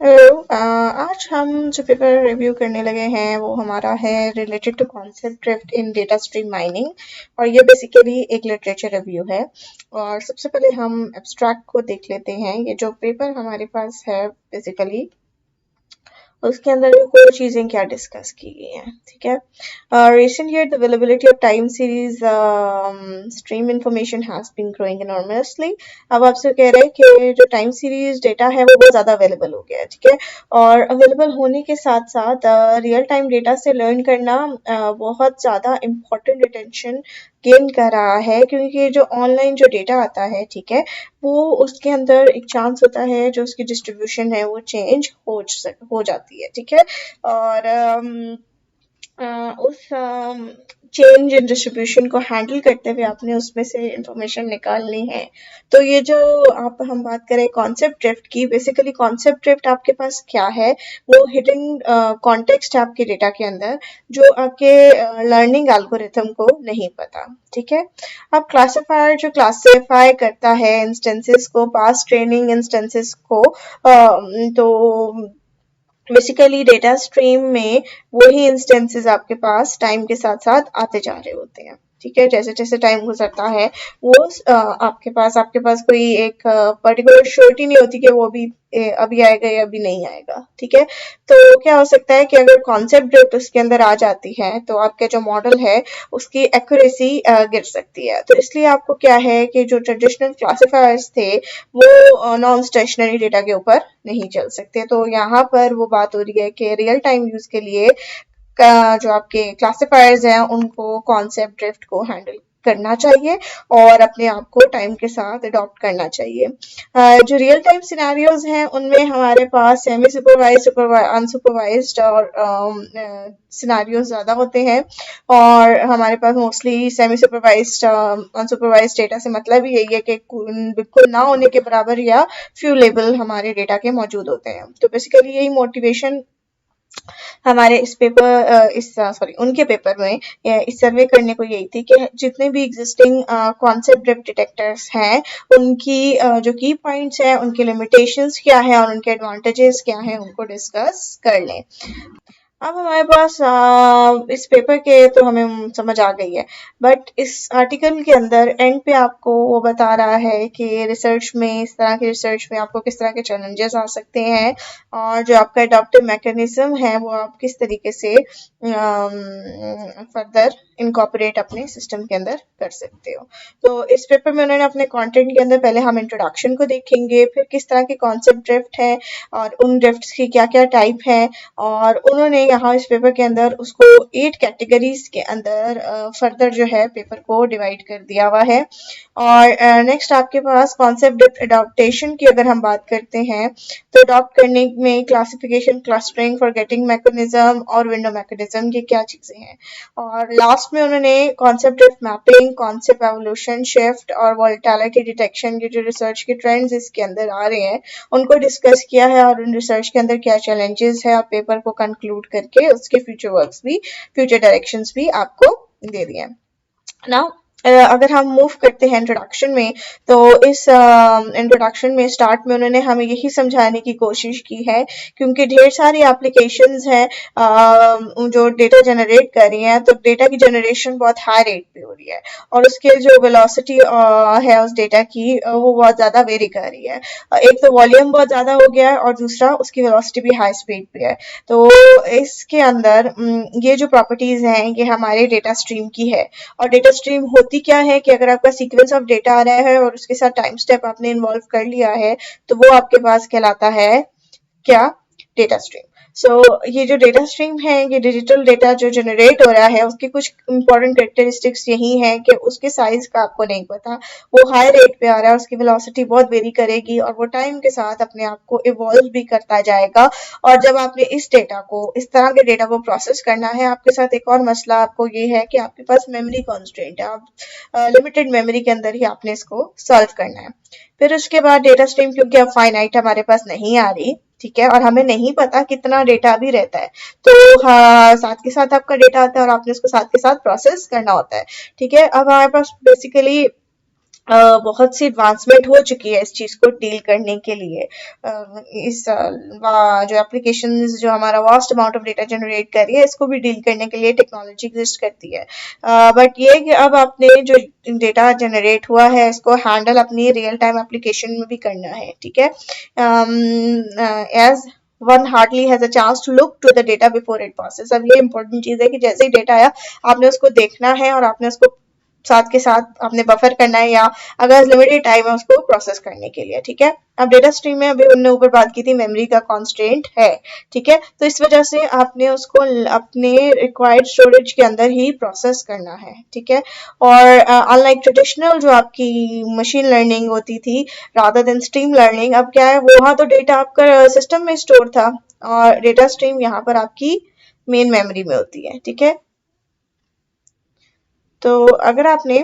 Hello. आज हम जो पेपर रिव्यू करने लगे हैं वो हमारा है related to concept drift in data stream mining, और ये बेसिकली एक लिटरेचर रिव्यू है। और सबसे पहले हम एब्स्ट्रैक्ट को देख लेते हैं। ये जो पेपर हमारे पास है बेसिकली उसके अंदर भी कोई चीजें क्या डिस्कस की गई हैं, ठीक है। Recent year the availability of time series stream information has been growing enormously। अब आपसे कह रहे हैं कि जो टाइम सीरीज डेटा है वो बहुत ज़्यादा अवेलेबल हो गया है, ठीक है। और अवेलेबल होने के साथ साथ रियल टाइम डेटा से लर्न करना बहुत ज़्यादा इम्पोर्टेंट अटेंशन गेन कर रहा है, क्योंकि जो ऑनलाइन जो डेटा आता है, ठीक है, वो उसके अंदर एक चांस होता है जो उसकी डिस्ट्रीब्यूशन है वो चेंज हो जाती है, ठीक है। और उस चेंज इन डिस्ट्रीब्यूशन को हैंडल करते हुए आपने उसमें से इंफॉर्मेशन निकालनी है। तो ये जो आप हम बात करें कॉन्सेप्ट ड्रिफ्ट की, बेसिकली कॉन्सेप्ट ड्रिफ्ट आपके पास क्या है, वो हिडन कॉन्टेक्स्ट है आपके डेटा के अंदर जो आपके लर्निंग एल्गोरिथम को नहीं पता, ठीक है। अब क्लासिफायर जो क्लासिफाई करता है इंस्टेंसेस को, पास ट्रेनिंग इंस्टेंसेस को, तो बेसिकली डेटा स्ट्रीम में वही इंस्टेंसेस आपके पास टाइम के साथ साथ आते जा रहे होते हैं, ठीक है। जैसे जैसे टाइम गुजरता है वो आपके पास कोई एक पर्टिकुलर श्योरिटी नहीं होती कि वो अभी आएगा या अभी नहीं आएगा, ठीक है। तो क्या हो सकता है कि अगर कॉन्सेप्ट ड्रिफ्ट उसके अंदर आ जाती है तो आपका जो मॉडल है उसकी एक्यूरेसी गिर सकती है। तो इसलिए आपको क्या है कि जो ट्रेडिशनल क्लासिफायर्स थे वो नॉन स्टेशनरी डेटा के ऊपर नहीं चल सकते। तो यहाँ पर वो बात हो रही है कि रियल टाइम यूज के लिए जो आपके क्लासिफायर्स हैं उनको कॉन्सेप्ट ड्रिफ्ट को हैंडल करना चाहिए और अपने आप को टाइम के साथ अडॉप्ट करना चाहिए। जो रियल टाइम सिनेरियोज हैं उनमें हमारे पास सेमी सुपरवाइज्ड, अनसुपरवाइज्ड और सिनेरियोज ज़्यादा होते हैं, और हमारे पास mostly semi supervised unsupervised data से मतलब ही यही है कि बिल्कुल ना होने के बराबर या फ्यू लेबल हमारे डेटा के मौजूद होते हैं। तो बेसिकली यही मोटिवेशन हमारे इस पेपर इस सॉरी उनके पेपर में इस सर्वे करने को यही थी कि जितने भी एग्जिस्टिंग कॉन्सेप्ट ड्रिफ्ट डिटेक्टर्स हैं उनकी जो की पॉइंट्स हैं, उनके लिमिटेशंस क्या है और उनके एडवांटेजेस क्या हैं, उनको डिस्कस कर लें। अब हमारे पास इस पेपर के तो हमें समझ आ गई है, बट इस आर्टिकल के अंदर एंड पे आपको वो बता रहा है कि रिसर्च में, इस तरह की रिसर्च में आपको किस तरह के चैलेंजेस आ सकते हैं और जो आपका एडॉप्टिव मैकेनिज्म है वो आप किस तरीके से फर्दर इनकॉर्पोरेट अपने सिस्टम के अंदर कर सकते हो। तो इस पेपर में उन्होंने अपने कंटेंट के अंदर पहले हम इंट्रोडक्शन को देखेंगे, फिर किस तरह के कॉन्सेप्ट ड्रिफ्ट है और उन ड्रिफ्ट्स की क्या क्या टाइप है, और उन्होंने यहाँ इस पेपर के अंदर उसको 8 कैटेगरीज के अंदर फर्दर जो है पेपर को डिवाइड कर दिया हुआ है। और नेक्स्ट आपके पास कॉन्सेप्ट ड्रिफ्ट अडॉप्टेशन की अगर हम बात करते हैं तो अडॉप्ट करने में क्लासिफिकेशन, क्लस्टरिंग, फॉरगेटिंग मैकेनिज्म और विंडो मैकेनिज्म, ये क्या चीजें हैं। और लास्ट में उन्होंने concept drift mapping, concept evolution, shift और वोलेटिलिटी डिटेक्शन के जो रिसर्च के ट्रेंड्स इसके अंदर आ रहे हैं उनको डिस्कस किया है, और उन रिसर्च के अंदर क्या चैलेंजेस है आप पेपर को कंक्लूड करके उसके फ्यूचर वर्क्स भी, फ्यूचर डायरेक्शंस भी आपको दे दिए हैं। नाउ अगर हम मूव करते हैं इंट्रोडक्शन में, तो इस इंट्रोडक्शन में स्टार्ट में उन्होंने हमें यही समझाने की कोशिश की है, क्योंकि ढेर सारी एप्लीकेशंस हैं जो डेटा जनरेट कर रही हैं, तो डेटा की जनरेशन बहुत हाई रेट पे हो रही है और उसके जो वेलोसिटी है उस डेटा की वो बहुत ज़्यादा वेरी कर रही है। एक तो वॉल्यूम बहुत ज़्यादा हो गया है और दूसरा उसकी वेलोसिटी भी हाई स्पीड पे है। तो इसके अंदर ये जो प्रॉपर्टीज़ हैं ये हमारे डेटा स्ट्रीम की है। और डेटा स्ट्रीम होती क्या है कि अगर आपका सीक्वेंस ऑफ डेटा आ रहा है और उसके साथ टाइम स्टेप आपने इन्वॉल्व कर लिया है तो वो आपके पास कहलाता है क्या, डेटा स्ट्रीम। ये जो डेटा स्ट्रीम है, ये डिजिटल डेटा जो जनरेट हो रहा है उसकी कुछ इंपॉर्टेंट कैरेक्टरिस्टिक्स यही है कि उसके साइज का आपको नहीं पता, वो हाई रेट पे आ रहा है, उसकी वेलोसिटी बहुत वेरी करेगी और वो टाइम के साथ अपने आप को इवॉल्व भी करता जाएगा। और जब आपने इस डेटा को, इस तरह के डेटा को प्रोसेस करना है, आपके साथ एक और मसला आपको ये है कि आपके पास मेमोरी कॉन्स्ट्रेंट है, आप लिमिटेड मेमोरी के अंदर ही आपने इसको सॉल्व करना है। फिर उसके बाद डेटा स्ट्रीम क्योंकि अब फाइनाइट हमारे पास नहीं आ रही, ठीक है, और हमें नहीं पता कितना डेटा भी रहता है, तो हाँ, साथ के साथ आपका डेटा आता है और आपने उसको साथ के साथ प्रोसेस करना होता है, ठीक है। अब हमारे पास बेसिकली बहुत सी एडवांसमेंट हो चुकी है इस चीज को डील करने के लिए। इस जो एप्लीकेशंस जो हमारा vast amount of data generate कर रही है, इसको भी डील करने के लिए टेक्नोलॉजी एग्जिस्ट करती है। बट ये कि अब आपने जो डेटा जनरेट हुआ है इसको हैंडल अपनी रियल टाइम एप्लीकेशन में भी करना है, ठीक है। As one hardly has a chance to look to the data before it process. अब ये इंपॉर्टेंट चीज है कि जैसे ही डेटा आया आपने उसको देखना है और आपने उसको साथ के साथ आपने बफर करना है, या अगर लिमिटेड टाइम है उसको प्रोसेस करने के लिए, ठीक है। अब डेटा स्ट्रीम में अभी हमने ऊपर बात की थी मेमोरी का कॉन्स्ट्रेंट है, ठीक है। तो इस वजह से आपने उसको अपने रिक्वायर्ड स्टोरेज के अंदर ही प्रोसेस करना है, ठीक है। और अनलाइक ट्रेडिशनल जो आपकी मशीन लर्निंग होती थी रादर देन स्ट्रीम लर्निंग, अब क्या है, वहां तो डेटा आपका सिस्टम में स्टोर था और डेटा स्ट्रीम यहाँ पर आपकी मेन मेमोरी में होती है, ठीक है। तो अगर आपने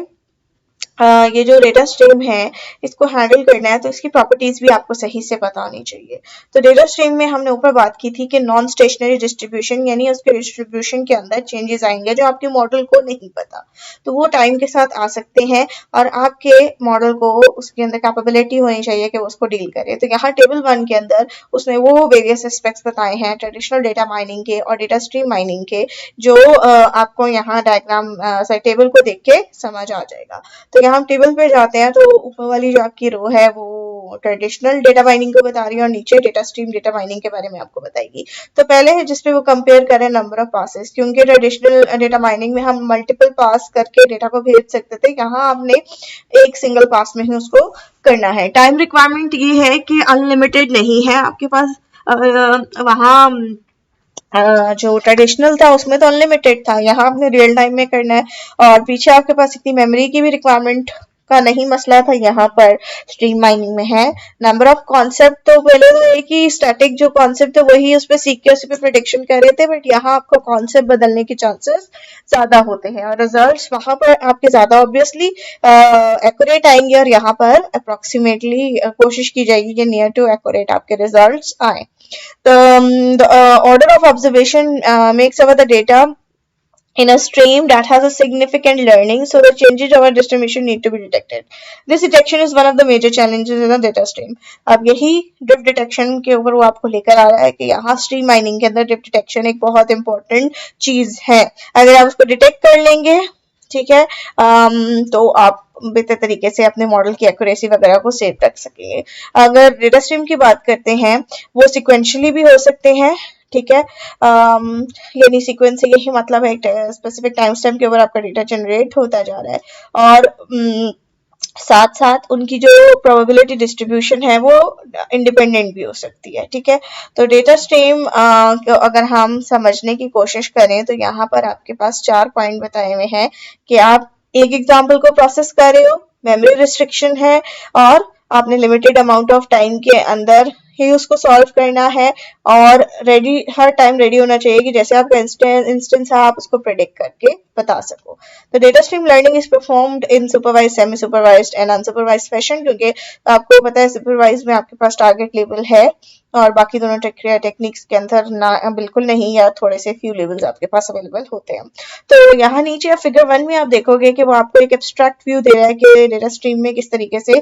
ये जो डेटा स्ट्रीम है इसको हैंडल करना है तो इसकी प्रॉपर्टीज भी आपको सही से पता होनी चाहिए। तो डेटा स्ट्रीम में हमने ऊपर बात की थी कि नॉन स्टेशनरी डिस्ट्रीब्यूशन, यानी उसके डिस्ट्रीब्यूशन के अंदर चेंजेस आएंगे जो आपके मॉडल को नहीं पता, तो वो टाइम के साथ आ सकते हैं और आपके मॉडल को उसके अंदर कैपेबिलिटी होनी चाहिए कि वो उसको डील करे। तो यहाँ टेबल 1 के अंदर उसने वो वेरियस एस्पेक्ट्स बताए हैं ट्रेडिशनल डेटा माइनिंग के और डेटा स्ट्रीम माइनिंग के, जो आपको यहाँ डायग्राम टेबल को देख के समझ आ जाएगा। तो हम टेबल पे जाते हैं तो ऊपर वाली जो आपकी रो है वो ट्रेडिशनल डेटा माइनिंग को बता रही है और नीचे डेटा स्ट्रीम डेटा माइनिंग के बारे में आपको बताएगी। तो पहले है जिसपे वो कंपेयर करें नंबर ऑफ पासेस, क्योंकि ट्रेडिशनल डेटा माइनिंग में हम मल्टीपल पास करके डेटा को भेज सकते थे, यहाँ आपने एक सिंगल पास में ही उसको करना है। टाइम रिक्वायरमेंट ये है कि अनलिमिटेड नहीं है आपके पास, वहाँ जो ट्रेडिशनल था उसमें तो अनलिमिटेड था, यहाँ आपने रियल टाइम में करना है और पीछे आपके पास इतनी मेमोरी की भी रिक्वायरमेंट का नहीं मसला था, यहाँ पर स्ट्रीम माइनिंग में है। नंबर ऑफ कॉन्सेप्ट तो पहले तो एक ही स्टैटिक जो कॉन्सेप्ट है वही उस पर सीख के उस पर प्रिडिक्शन कर रहे थे, बट यहाँ आपको कॉन्सेप्ट बदलने के चांसेस ज्यादा होते हैं और रिजल्ट्स वहां पर आपके ज्यादा ऑब्वियसली एक्यूरेट आएंगे और यहाँ पर अप्रोक्सीमेटली कोशिश की जाएगी कि नियर टू एक्यूरेट आपके रिजल्ट्स आए। The order of observation makes over the data in a stream that has a significant learning, so the changes of our distribution need to be detected. This detection is one of the major challenges in a data stream. अब यही drift detection के ऊपर वो आपको लेकर आ रहा है कि यहाँ स्ट्रीम माइनिंग के अंदर ड्रिफ्ट डिटेक्शन एक बहुत इंपॉर्टेंट चीज है। अगर आप उसको डिटेक्ट कर लेंगे, ठीक है, तो आप बेहतर तरीके से अपने मॉडल की एक्यूरेसी वगैरह को सेव रख सकेंगे। अगर डेटा स्ट्रीम की बात करते हैं वो सिक्वेंशली भी हो सकते हैं, ठीक है, यानी सीक्वेंस से यही मतलब है एक स्पेसिफिक टाइम स्टैम्प के ऊपर आपका डेटा जनरेट होता जा रहा है और साथ साथ उनकी जो प्रोबेबिलिटी डिस्ट्रीब्यूशन है वो इंडिपेंडेंट भी हो सकती है, ठीक है। तो डेटा स्ट्रीम अगर हम समझने की कोशिश करें तो यहाँ पर आपके पास 4 पॉइंट बताए हुए हैं कि आप एक एग्जाम्पल को प्रोसेस कर रहे हो, मेमोरी रिस्ट्रिक्शन है और आपने लिमिटेड अमाउंट ऑफ टाइम के अंदर ही उसको सॉल्व करना है और रेडी, हर टाइम रेडी होना चाहिए कि जैसे आपका इंस्टेंस है आप उसको प्रेडिक्ट करके बता सको। तो data stream learning is performed in supervised, semi supervised and unsupervised fashion, क्योंकि आपको पता है सुपरवाइज्ड में आपके पास टारगेट लेवल है और बाकी दोनों टेक्निक्स के अंदर ना बिल्कुल नहीं, या थोड़े से फ्यू लेवल्स आपके पास अवेलेबल होते हैं। तो यहाँ नीचे फिगर 1 में आप देखोगे कि वो आपको एक एब्स्ट्रैक्ट व्यू दे रहा है कि डेटा स्ट्रीम में किस तरीके से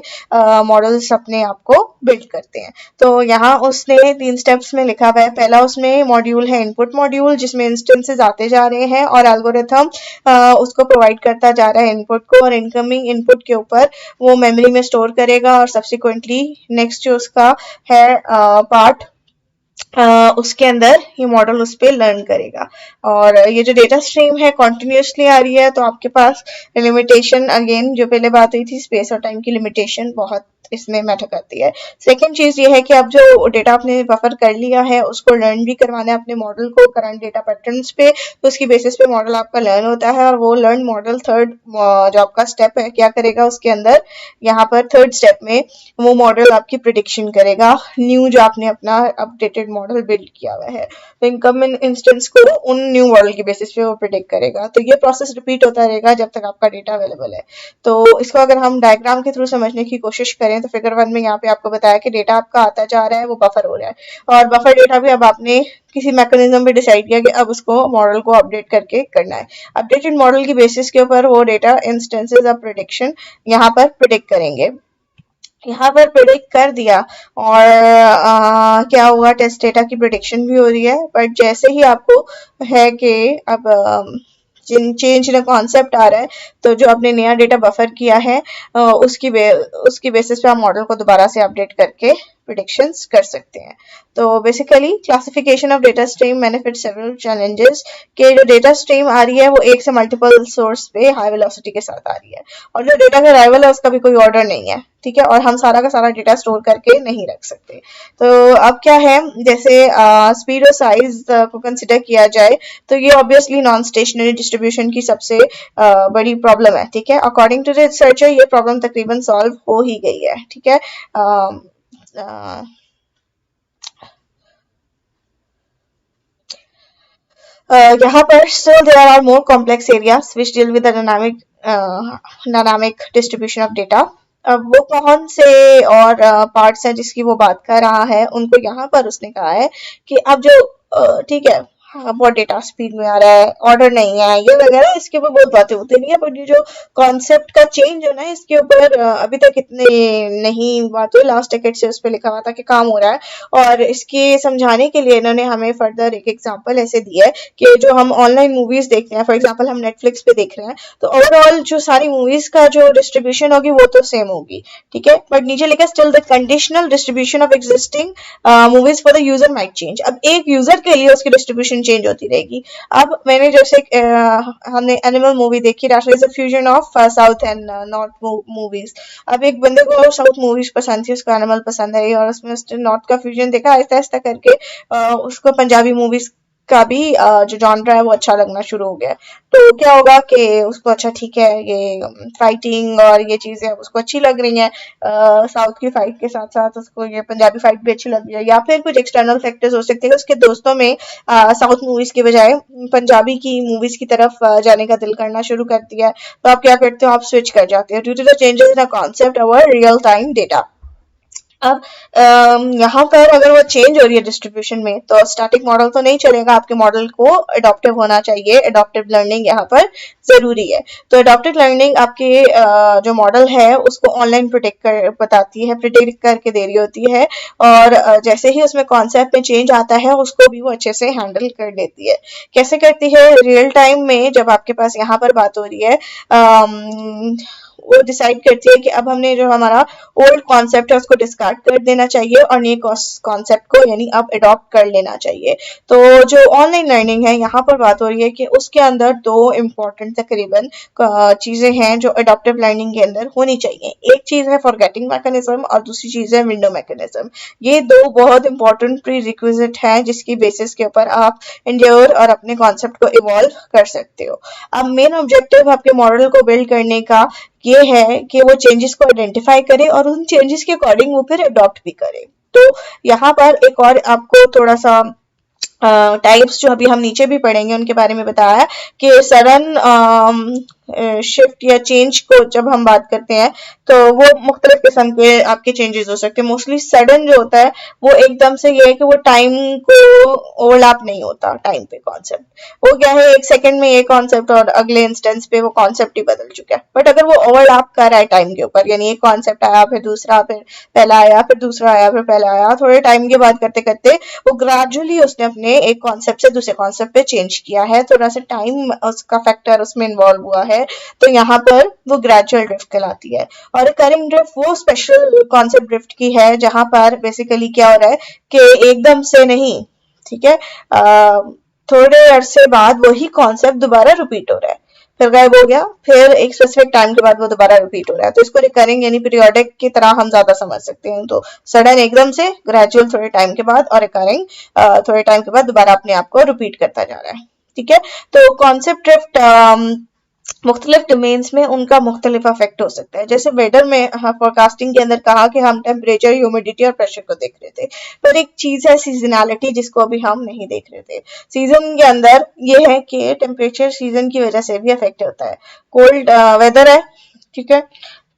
मॉडल्स अपने आप को बिल्ड करते हैं। तो यहाँ उसने 3 स्टेप्स में लिखा हुआ है। पहला उसमें मॉड्यूल है इनपुट मॉड्यूल, जिसमें इंस्टेंसेस आते जा रहे हैं और एल्गोरिथम उसको प्रोवाइड करता जा रहा है इनपुट को, और इनकमिंग इनपुट के ऊपर वो मेमोरी में स्टोर करेगा और सब्सिक्वेंटली नेक्स्ट जो उसका है पार्ट उसके अंदर ये मॉडल उस पर लर्न करेगा। और ये जो डेटा स्ट्रीम है कॉन्टिन्यूसली आ रही है, तो आपके पास लिमिटेशन, अगेन जो पहले बात हुई थी, स्पेस और टाइम की लिमिटेशन बहुत इसमें मैटर करती है। सेकंड चीज ये है कि अब जो डेटा आपने बफर कर लिया है उसको लर्न भी करवाना है अपने मॉडल को करंट डेटा पैटर्न्स पे, तो उसकी बेसिस पे मॉडल आपका लर्न होता है और वो लर्न मॉडल थर्ड जो आपका स्टेप है क्या करेगा उसके अंदर, यहाँ पर थर्ड स्टेप में वो मॉडल आपकी प्रिडिक्शन करेगा, न्यू जो आपने अपना अपडेटेड मॉडल बिल्ड किया हुआ है, तो इनकमिंग इंस्टेंस को उन न्यू मॉडल की बेसिस पे वो प्रिडिक्ट करेगा। तो ये प्रोसेस रिपीट होता रहेगा जब तक आपका डेटा अवेलेबल है। तो इसको अगर हम डायग्राम के थ्रू समझने की कोशिश करें तो फिगर 1 में यहाँ पे आपको बताया कि डेटा आपका आता जा रहा है, वो बफर हो रहा है, और बफर डेटा भी अब आपने किसी मैकेनिज्म पे डिसाइड किया कि अब उसको मॉडल को अपडेट करके करना है। अपडेटेड मॉडल की बेसिस के ऊपर वो डेटा इंस्टेंसेस ऑफ प्रिडिक्शन यहाँ पर प्रिडिक्ट करेंगे। यहाँ पर प्रिडिक्ट कर दिया और क्या हुआ, टेस्ट डेटा की प्रिडिक्शन भी हो रही है, बट जैसे ही आपको है कि अब चेंज इन कॉन्सेप्ट आ रहा है, तो जो आपने नया डेटा बफर किया है उसकी बेसिस पे आप मॉडल को दोबारा से अपडेट करके प्रिडिक्शंस कर सकते हैं। तो basically classification of data stream manifest several challenges के जो डेटा स्ट्रीम आ रही है वो एक से मल्टीपल सोर्स पे हाई वेलोसिटी के साथ आ रही है, और जो डेटा का अराइवल है उसका भी कोई ऑर्डर नहीं है, ठीक है, और हम सारा का सारा डेटा स्टोर करके नहीं रख सकते। तो अब क्या है, जैसे स्पीड और साइज को कंसिडर किया जाए तो ये ऑब्वियसली नॉन स्टेशनरी डिस्ट्रीब्यूशन की सबसे बड़ी प्रॉब्लम है, ठीक है। अकॉर्डिंग टू रिसर्चर ये प्रॉब्लम तकरीबन सॉल्व हो ही गई है, ठीक है। यहाँ पर still there are more complex areas which deal with the dynamic distribution of data। अब वो कौन से और पार्ट्स हैं जिसकी वो बात कर रहा है, उनको यहाँ पर उसने कहा है कि अब जो ठीक है, हाँ, बहुत डेटा स्पीड में आ रहा है, ऑर्डर नहीं है, ये वगैरह, इसके ऊपर बहुत बातें होती नहीं है, बट ये जो कॉन्सेप्ट का चेंज है ना, इसके ऊपर अभी तक इतने नहीं बात हुई। लास्ट टिकट से उस पर लिखा हुआ था कि काम हो रहा है, और इसके समझाने के लिए इन्होंने हमें फर्दर एक एग्जांपल ऐसे दिया है कि जो हम ऑनलाइन मूवीज देखते हैं, फॉर एग्जांपल हम नेटफ्लिक्स पे देख रहे हैं, तो ओवरऑल जो सारी मूवीज का जो डिस्ट्रीब्यूशन होगी वो तो सेम होगी, ठीक है, बट नीचे लिखा still the conditional distribution of existing movies for the user might change. अब एक यूजर के लिए उसकी डिस्ट्रीब्यूशन चेंज होती रहेगी। अब मैंने जैसे हमने एनिमल मूवी देखी, that is a fusion of south and north movies. अब एक बंदे को साउथ मूवीज पसंद थी, उसको एनिमल पसंद आई, और उसमें उसने नॉर्थ का फ्यूजन देखा, आहिस्ता आहिस्ता करके उसको पंजाबी मूवीज का भी जो जॉनरा है वो अच्छा लगना शुरू हो गया। तो क्या होगा कि उसको अच्छा, ठीक है, ये फाइटिंग और ये चीजें उसको अच्छी लग रही हैं, साउथ की फाइट के साथ साथ उसको ये पंजाबी फाइट भी अच्छी लग रही है, या फिर कुछ एक्सटर्नल फैक्टर्स हो सकते हैं, उसके दोस्तों में साउथ मूवीज के बजाय पंजाबी की मूवीज की तरफ जाने का दिल करना शुरू कर दिया। तो आप क्या करते हो, आप स्विच कर जाते हो due to the changes in a concept our real time data. अब यहाँ पर अगर वो चेंज हो रही है डिस्ट्रीब्यूशन में, तो स्टैटिक मॉडल तो नहीं चलेगा, आपके मॉडल को एडॉप्टिव होना चाहिए। एडॉप्टिव लर्निंग यहाँ पर जरूरी है। तो एडॉप्टिव लर्निंग आपके जो मॉडल है उसको ऑनलाइन बताती है, प्रिडिक्ट करके दे रही होती है, और जैसे ही उसमें कॉन्सेप्ट में चेंज आता है उसको भी वो अच्छे से हैंडल कर लेती है। कैसे करती है, रियल टाइम में जब आपके पास यहाँ पर बात हो रही है, वो डिसाइड करती है कि अब हमने जो हमारा ओल्ड कॉन्सेप्ट है उसको डिस्कार्ड कर देना चाहिए और नए कॉन्सेप्ट को यानी अब अडॉप्ट कर लेना चाहिए। तो जो ऑनलाइन लर्निंग है यहाँ पर बात हो रही है कि उसके अंदर दो इम्पोर्टेंट तकरीबन चीजें हैं जो अडॉप्टिव लर्निंग के अंदर होनी चाहिए। एक चीज है फॉरगेटिंग मैकेनिज्म और दूसरी चीज है विंडो मैकेनिज्म। ये दो बहुत इंपॉर्टेंट प्री रिक्विजिट है जिसकी बेसिस के ऊपर आप इंड्योर और अपने कॉन्सेप्ट को इवॉल्व कर सकते हो। अब मेन ऑब्जेक्टिव आपके मॉडल को बिल्ड करने का ये है कि वो चेंजेस को आइडेंटिफाई करे और उन चेंजेस के अकॉर्डिंग वो फिर अडॉप्ट भी करे। तो यहाँ पर एक और आपको थोड़ा सा टाइप्स जो अभी हम नीचे भी पढ़ेंगे उनके बारे में बताया कि सडन शिफ्ट या चेंज को जब हम बात करते हैं तो वो मुख्तलिफ किस्म के आपके चेंजेस हो सकते हैं। मोस्टली सडन जो होता है वो एकदम से ये है कि वो टाइम को ओवरलैप नहीं होता, टाइम पे कॉन्सेप्ट वो क्या है, एक सेकंड में ये कॉन्सेप्ट और अगले इंस्टेंस पे वो कॉन्सेप्ट ही बदल चुका है। बट अगर वो ओवरलैप कर रहा है टाइम के ऊपर, यानी एक कॉन्सेप्ट आया फिर दूसरा, फिर पहला आया फिर दूसरा आया फिर पहला आया, थोड़े टाइम के बाद करते करते वो ग्रेजुअली उसने अपने एक कॉन्सेप्ट से दूसरे कॉन्सेप्ट पे चेंज किया है, थोड़ा सा टाइम उसका फैक्टर उसमें इन्वॉल्व हुआ है, तो यहाँ पर वो ग्रेजुअल ड्रिफ्ट कहलाती है। और रिकरिंग ड्रिफ्ट वो स्पेशल कॉन्सेप्ट ड्रिफ्ट की है जहां पर बेसिकली क्या हो रहा है कि एकदम से नहीं, ठीक है, थोड़े अरसे बाद वही कॉन्सेप्ट दोबारा रिपीट हो रहा है, फिर गायब हो गया, फिर एक स्पेसिफिक टाइम के बाद वो दोबारा रिपीट हो रहा है। तो इसको रिकरिंग यानी पीरियोडिक की तरह हम ज्यादा समझ सकते हैं। तो सडन एकदम से, ग्रेजुअल थोड़े टाइम के बाद, और रिकरिंग थोड़े टाइम के बाद दोबारा अपने आप को रिपीट करता जा रहा है, ठीक है। तो कॉन्सेप्ट ड्रिफ्ट मुख्तलिफ डोमेन्स में उनका मुख्तलिफ इफेक्ट हो सकता है। जैसे वेदर में फोरकास्टिंग के अंदर कहा कि हम टेम्परेचर, ह्यूमिडिटी और प्रेशर को देख रहे थे, पर एक चीज है सीजनैलिटी जिसको अभी हम नहीं देख रहे थे। सीजन के अंदर ये है कि टेम्परेचर सीजन की वजह से भी अफेक्ट होता है। कोल्ड वेदर है, ठीक है,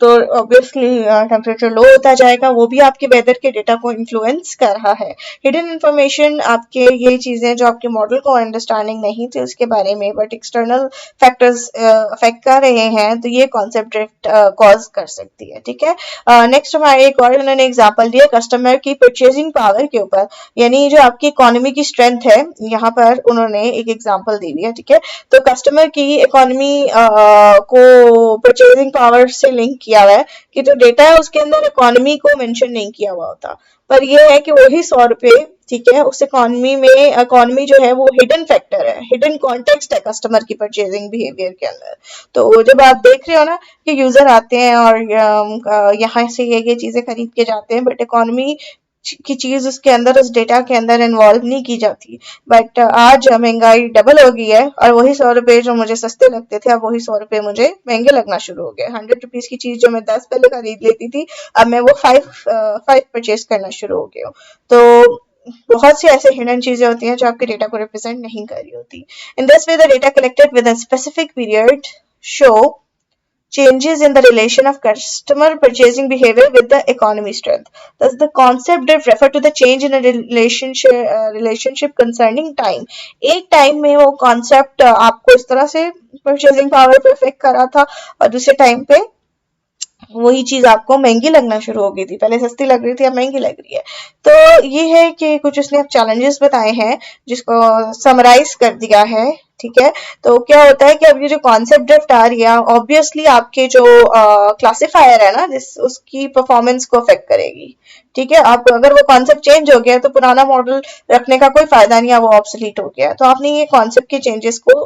तो ऑब्वियसली टेम्परेचर लो होता जाएगा, वो भी आपके वेदर के डेटा को इन्फ्लुएंस कर रहा है। हिडन इन्फॉर्मेशन आपके ये चीजें जो आपके मॉडल को अंडरस्टैंडिंग नहीं थी उसके बारे में, बट एक्सटर्नल फैक्टर्स अफेक्ट कर रहे हैं, तो ये कॉन्सेप्ट ड्रिफ्ट कॉज कर सकती है, ठीक है। नेक्स्ट हमारे एक और उन्होंने एग्जांपल दिया कस्टमर की परचेजिंग पावर के ऊपर, यानी जो आपकी इकोनॉमी की स्ट्रेंथ है, यहाँ पर उन्होंने एक एग्जांपल दी हुई है, ठीक है। तो कस्टमर की इकोनॉमी को परचेजिंग पावर से लिंक किया हुआ है कि जो डेटा है उसके अंदर इकोनॉमी को मेंशन नहीं किया हुआ होता, पर ये है कि वही 100 रुपए, ठीक है, उस इकोनॉमी में इकोनॉमी जो है वो हिडन फैक्टर है, हिडन कॉन्टेक्स्ट है कस्टमर की परचेजिंग बिहेवियर के अंदर। तो जब आप देख रहे हो ना कि यूजर आते हैं और यहाँ से ये चीजें खरीद के जाते हैं, बट इकोनॉमी की चीज उसके अंदर, उस डेटा के अंदर इन्वॉल्व नहीं की जाती। बट आज महंगाई डबल हो गई है और वही 100 रुपए जो मुझे सस्ते लगते थे, अब वही 100 रुपए मुझे महंगे लगना शुरू हो गए। 100 रुपीज की चीज जो मैं 10 पहले खरीद लेती थी, अब मैं वो 5 परचेज करना शुरू हो गया हूँ। तो बहुत सी ऐसे हिडन चीजें होती हैं जो आपके डेटा को रिप्रेजेंट नहीं कर रही होती। In this way the data collected with a specific period show changes in the relation of customer purchasing behavior with the economy strength. Thus, the concept did refer to the change in a relationship concerning time. एक time में वो concept आपको इस तरह से purchasing power पे effect कर रहा था और दूसरे टाइम पे वही चीज आपको महंगी लगना शुरू हो गई थी। पहले सस्ती लग रही थी, अब महंगी लग रही है। तो ये है कि कुछ उसने चैलेंजेस बताए हैं जिसको समराइज कर दिया है, ठीक है। तो क्या होता है कि अब ये जो कॉन्सेप्ट ड्रिफ्ट आ रही है, ऑब्वियसली आपके जो क्लासिफायर है ना, उसकी परफॉर्मेंस को अफेक्ट करेगी, ठीक है। आप अगर वो कॉन्सेप्ट चेंज हो गया तो पुराना मॉडल रखने का कोई फायदा नहीं है, वो ऑब्सोलीट हो गया। तो आपने ये कॉन्सेप्ट के चेंजेस को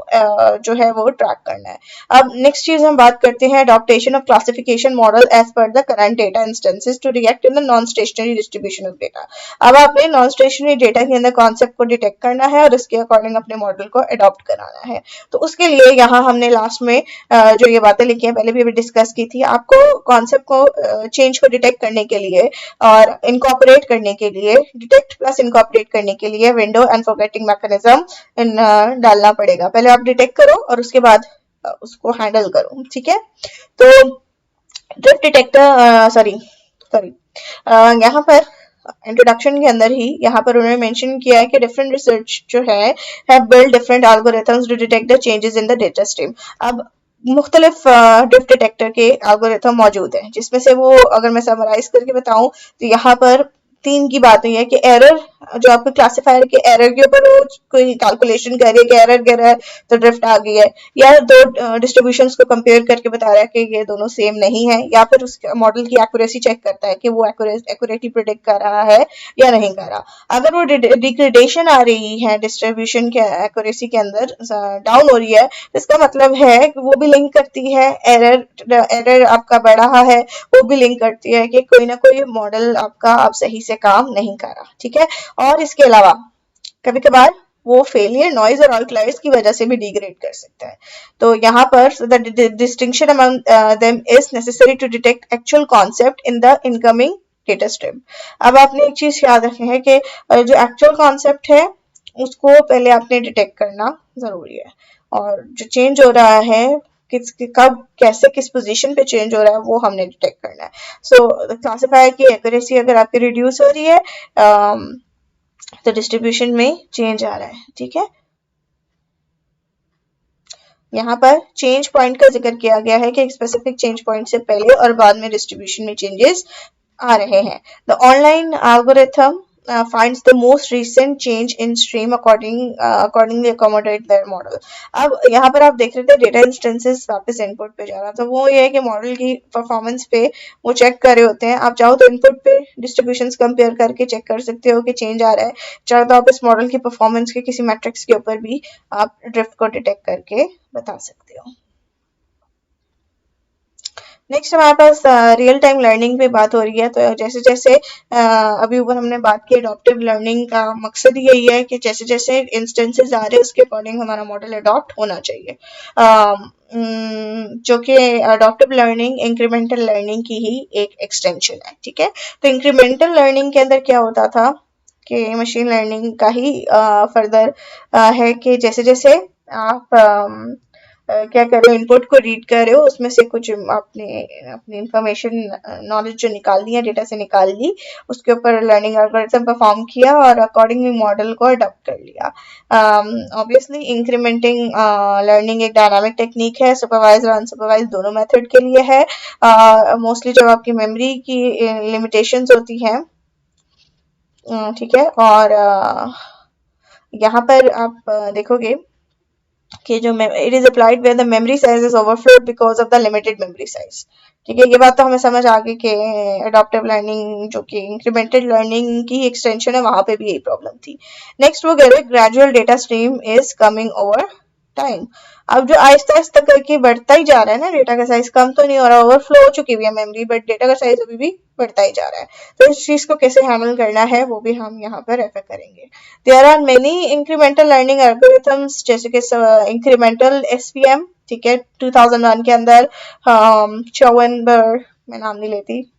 जो है वो ट्रैक करना है। अब नेक्स्ट चीज हम बात करते हैं adaptation of classification model as per the current data instances to react in the non stationary distribution of data. अब आपने नॉन स्टेशनरी डेटा के अंदर कॉन्सेप्ट को डिटेक्ट करना है और उसके अकॉर्डिंग अपने मॉडल को अडॉप्ट कराना है। तो उसके लिए यहाँ हमने लास्ट में जो ये बातें लिखी हैं, पहले भी अभी डिस्कस की थी। आपको कॉन्सेप्ट को चेंज को डिटेक्ट करने के लिए और इनकॉर्पोरेट करने के लिए, डिटेक्ट प्लस इनकॉर्पोरेट करने के लिए विंडो एंड फॉरगेटिंग मैकेनिज्म डालना पड़ेगा। पहले आप डिटेक्ट करो और उसके बाद उसको हैंडल करो, ठीक है। तो ड्रिफ्ट डिटेक्टर सॉरी यहाँ पर इंट्रोडक्शन के अंदर ही यहाँ पर उन्होंने मेंशन किया है कि डिफरेंट रिसर्च जो है have build different algorithms to detect the changes in the data stream. अब मुख्तलिफ ड्रिफ्ट डिटेक्टर के एल्गोरिथम मौजूद हैं, जिसमें से वो अगर मैं समराइज करके बताऊं तो यहाँ पर 3 की बात हुई है कि एरर, जो आपके क्लासिफायर के एरर के ऊपर वो कोई कैलकुलेशन कर रही है कि एरर गिर रहा है तो ड्रिफ्ट आ गई है, या 2 डिस्ट्रीब्यूशंस को कंपेयर करके बता रहा है कि ये दोनों सेम नहीं है, या फिर उस मॉडल की एक्यूरेसी चेक करता है कि वो एक्यूरेटली प्रिडिक्ट कर रहा है या नहीं कर रहा। अगर वो डिग्रेडेशन आ रही है डिस्ट्रीब्यूशन के एक्यूरेसी के अंदर, डाउन हो रही है, तो इसका मतलब है कि वो भी लिंक करती है, एरर आपका बढ़ रहा है, वो भी लिंक करती है कि कोई ना कोई मॉडल आपका अब सही से काम नहीं कर रहा, ठीक है। और इसके अलावा कभी कभार वो फेलियर, नॉइज और आउटलायर्स की वजह से भी डिग्रेड कर सकता है। तो यहाँ पर the distinction among them is necessary to detect actual concept in the incoming data stream. अब आपने एक चीज याद रखनी है कि जो एक्चुअल कॉन्सेप्ट है उसको पहले आपने डिटेक्ट करना जरूरी है, और जो चेंज हो रहा है कब कैसे किस पोजीशन पे चेंज हो रहा है वो हमने डिटेक्ट करना है। सो क्लासिफायर की एक्यूरेसी अगर आपकी रिड्यूस हो रही है तो डिस्ट्रीब्यूशन में चेंज आ रहा है, ठीक है। यहाँ पर चेंज पॉइंट का जिक्र किया गया है कि एक स्पेसिफिक चेंज पॉइंट से पहले और बाद में डिस्ट्रीब्यूशन में चेंजेस आ रहे हैं। The online algorithm finds the most recent change in stream accordingly accommodate their model। अब यहाँ पर आप देख रहे थे डेटा इंस्टेंसेस वापस इनपुट पे जा रहा, तो वो ये है कि मॉडल की परफॉर्मेंस पे वो चेक कर रहे होते हैं। आप चाहो तो इनपुट पे डिस्ट्रीब्यूशंस कंपेयर करके चेक कर सकते हो कि चेंज आ रहा है, चाहो तो आप इस मॉडल की परफॉर्मेंस के किसी मैट्रिक्स के ऊपर भी आप ड्रिफ्ट को डिटेक्ट करके बता सकते हो। नेक्स्ट हमारे पास रियल टाइम लर्निंग पे बात हो रही है। तो जैसे जैसे अभी ऊपर हमने बात की अडॉप्टिव लर्निंग का मकसद यही है कि जैसे जैसे इंस्टेंसेस आ रहे हैं उसके अकॉर्डिंग हमारा मॉडल अडॉप्ट होना चाहिए। जो कि अडॉप्टिव लर्निंग इंक्रीमेंटल लर्निंग की ही एक एक्सटेंशन है, ठीक है। तो इंक्रीमेंटल लर्निंग के अंदर क्या होता था कि मशीन लर्निंग का ही फर्दर है कि जैसे जैसे आप क्या कर रहे हो, इनपुट को रीड कर रहे हो, उसमें से कुछ आपने अपनी इंफॉर्मेशन नॉलेज जो निकालनी है डेटा से निकाल ली, उसके ऊपर लर्निंग एल्गोरिथम परफॉर्म किया और अकॉर्डिंगली मॉडल को अडॉप्ट कर लिया। ऑब्वियसली इंक्रीमेंटिंग लर्निंग एक डायनामिक टेक्निक है, सुपरवाइज और अनसुपरवाइज दोनों मेथड के लिए है। मोस्टली जब आपकी मेमोरी की लिमिटेशंस होती हैं, ठीक है, और यहाँ पर आप देखोगे कि जो it is applied where the memory size is overflowed because of the limited memory size. ठीक है, ये बात तो हमें समझ आ गई कि अडॉप्टिव लर्निंग जो कि इंक्रीमेंटेड लर्निंग की एक्सटेंशन है, वहां पे भी यही प्रॉब्लम थी। नेक्स्ट वो कह रहे gradual data stream is coming over time. अब जो आहिस्ता आहिस्ता करके बढ़ता ही जा रहा है ना, डेटा का साइज कम तो नहीं हो रहा, ओवरफ्लो हो चुकी हुई है मेमोरी, बट डेटा का साइज अभी भी बढ़ता ही जा रहा है। तो इस चीज को कैसे हैंडल करना है वो भी हम यहाँ पर रेफर करेंगे। There are many incremental learning algorithms, जैसे कि इंक्रीमेंटल एसवीएम, ठीक है, 2001 के अंदर चौवनबर्ग, मैं नाम नहीं लेती,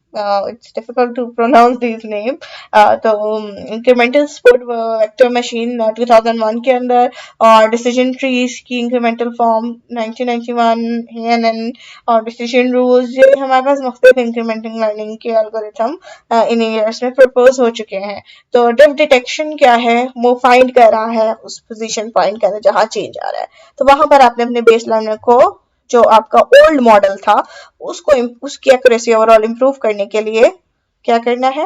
it's difficult to pronounce these names। तो इंक्रीमेंटल सपोर्ट वेक्टर मशीन 2001 के अंदर, और डिसीजन ट्रीज की इंक्रीमेंटल फॉर्म 1991, एएनएन और डिसीजन रूल्स, ये हमारे पास मुख्तलिफ इंक्रीमेंटिंग लर्निंग के एल्गोरिथम इन ईयर्स में प्रपोज हो चुके हैं। तो ड्रिफ्ट डिटेक्शन क्या है, वो फाइंड कर रहा है उस पोजीशन पॉइंट के अंदर जहां चेंज आ रहा है, तो वहां पर आपने अपने बेस लाइन को, जो आपका ओल्ड मॉडल था, उसको उसकी एक्यूरेसी ओवरऑल इंप्रूव करने के लिए क्या करना है,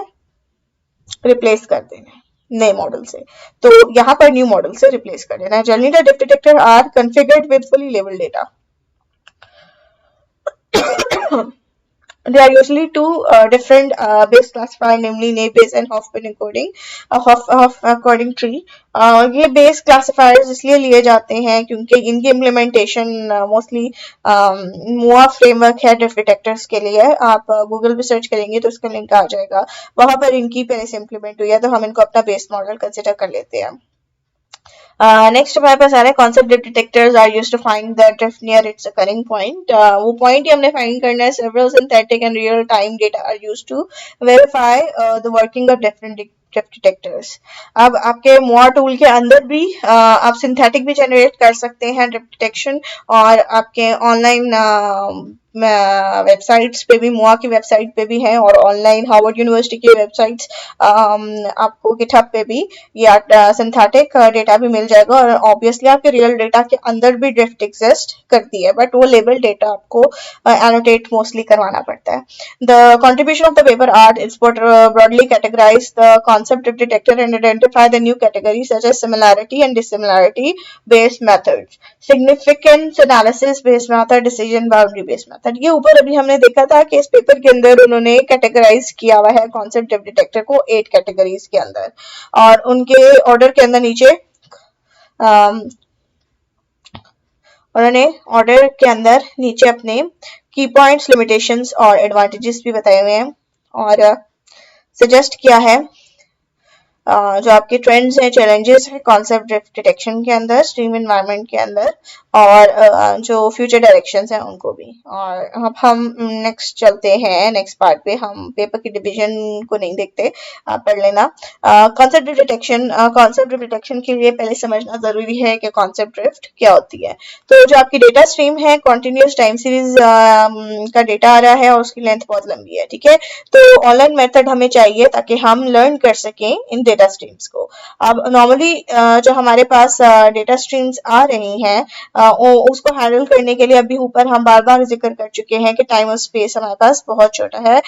रिप्लेस कर देना है नए मॉडल से। तो यहाँ पर न्यू मॉडल से रिप्लेस कर देना है। Generally the drift detector are configured with fully label data. There are usually two different base classifier, namely naive Bayes and Hoffman encoding, Hoff according tree। ये बेस क्लासिफायर्स इसलिए लिए जाते हैं क्योंकि इनकी इम्प्लीमेंटेशन मोस्टली मोआ फ्रेमवर्क है drift detectors के लिए। आप गूगल पे सर्च करेंगे तो उसका लिंक आ जाएगा, वहां पर इनकी पहले से इम्प्लीमेंट हुई है, तो हम इनको अपना बेस मॉडल कंसिडर कर लेते हैं। नेक्स्ट हमारे पास आ रहा है concept drift detectors are used to find the drift near its occurring point. वो पॉइंट ही हमने फाइंड करना है। Several synthetic and real time data are used to verify the working of different drift detectors. अब आपके मोआ tool के अंदर भी आप सिंथेटिक भी जनरेट कर सकते हैं ड्रिफ्ट डिटेक्शन, और आपके ऑनलाइन वेबसाइट्स पे भी, मोआ की वेबसाइट पे भी है, और ऑनलाइन हार्वर्ड यूनिवर्सिटी की वेबसाइट्स, आपको गिटहब पे भी या सिंथेटिक डेटा भी मिल जाएगा। और ऑब्वियसली आपके रियल डेटा के अंदर भी ड्रिफ्ट एग्जिस्ट करती है, बट वो लेबल डेटा आपको एनोटेट मोस्टली करवाना पड़ता है। The contribution of the paper art is broadly categorize the concept of detector and identify the new categories such as similarity and dissimilarity based methods, significance analysis based method, decision boundary based method। ये ऊपर अभी हमने देखा था कि इस paper के अंदर उन्होंने कैटेगराइज किया हुआ है कॉन्सेप्ट ऑफ डिटेक्टर को 8 कैटेगरीज के अंदर, और उनके ऑर्डर के अंदर नीचे उन्होंने ऑर्डर के अंदर नीचे अपने की पॉइंट्स, लिमिटेशंस और एडवांटेजेस भी बताए हुए हैं, और सजेस्ट किया है जो आपके ट्रेंड्स हैं, चैलेंजेस हैं कॉन्सेप्ट ड्रिफ्ट डिटेक्शन के अंदर, स्ट्रीम एनवायरनमेंट के अंदर, और जो फ्यूचर डायरेक्शंस हैं उनको भी। और अब हम नेक्स्ट चलते हैं, नेक्स्ट पार्ट पे। हम पेपर की डिवीजन को नहीं देखते, आप पढ़ लेना। Concept drift detection, concept drift detection के लिए पहले समझना जरूरी है कि कॉन्सेप्ट ड्रिफ्ट क्या होती है। तो जो आपकी डेटा स्ट्रीम है, कॉन्टिन्यूस टाइम सीरीज का डेटा आ रहा है और उसकी लेंथ बहुत लंबी है, ठीक है। तो ऑनलाइन मेथड हमें चाहिए ताकि हम लर्न कर सकें इन डेटा स्ट्रीम्स को। अब नॉर्मली जो हमारे पास डेटा स्ट्रीम्स आ रही हैं, उसको हैंडल करने के लिए अभी ऊपर हम बार बार जिक्र कर चुके हैं कि टाइम और स्पेस हमारे पास बहुत छोटा है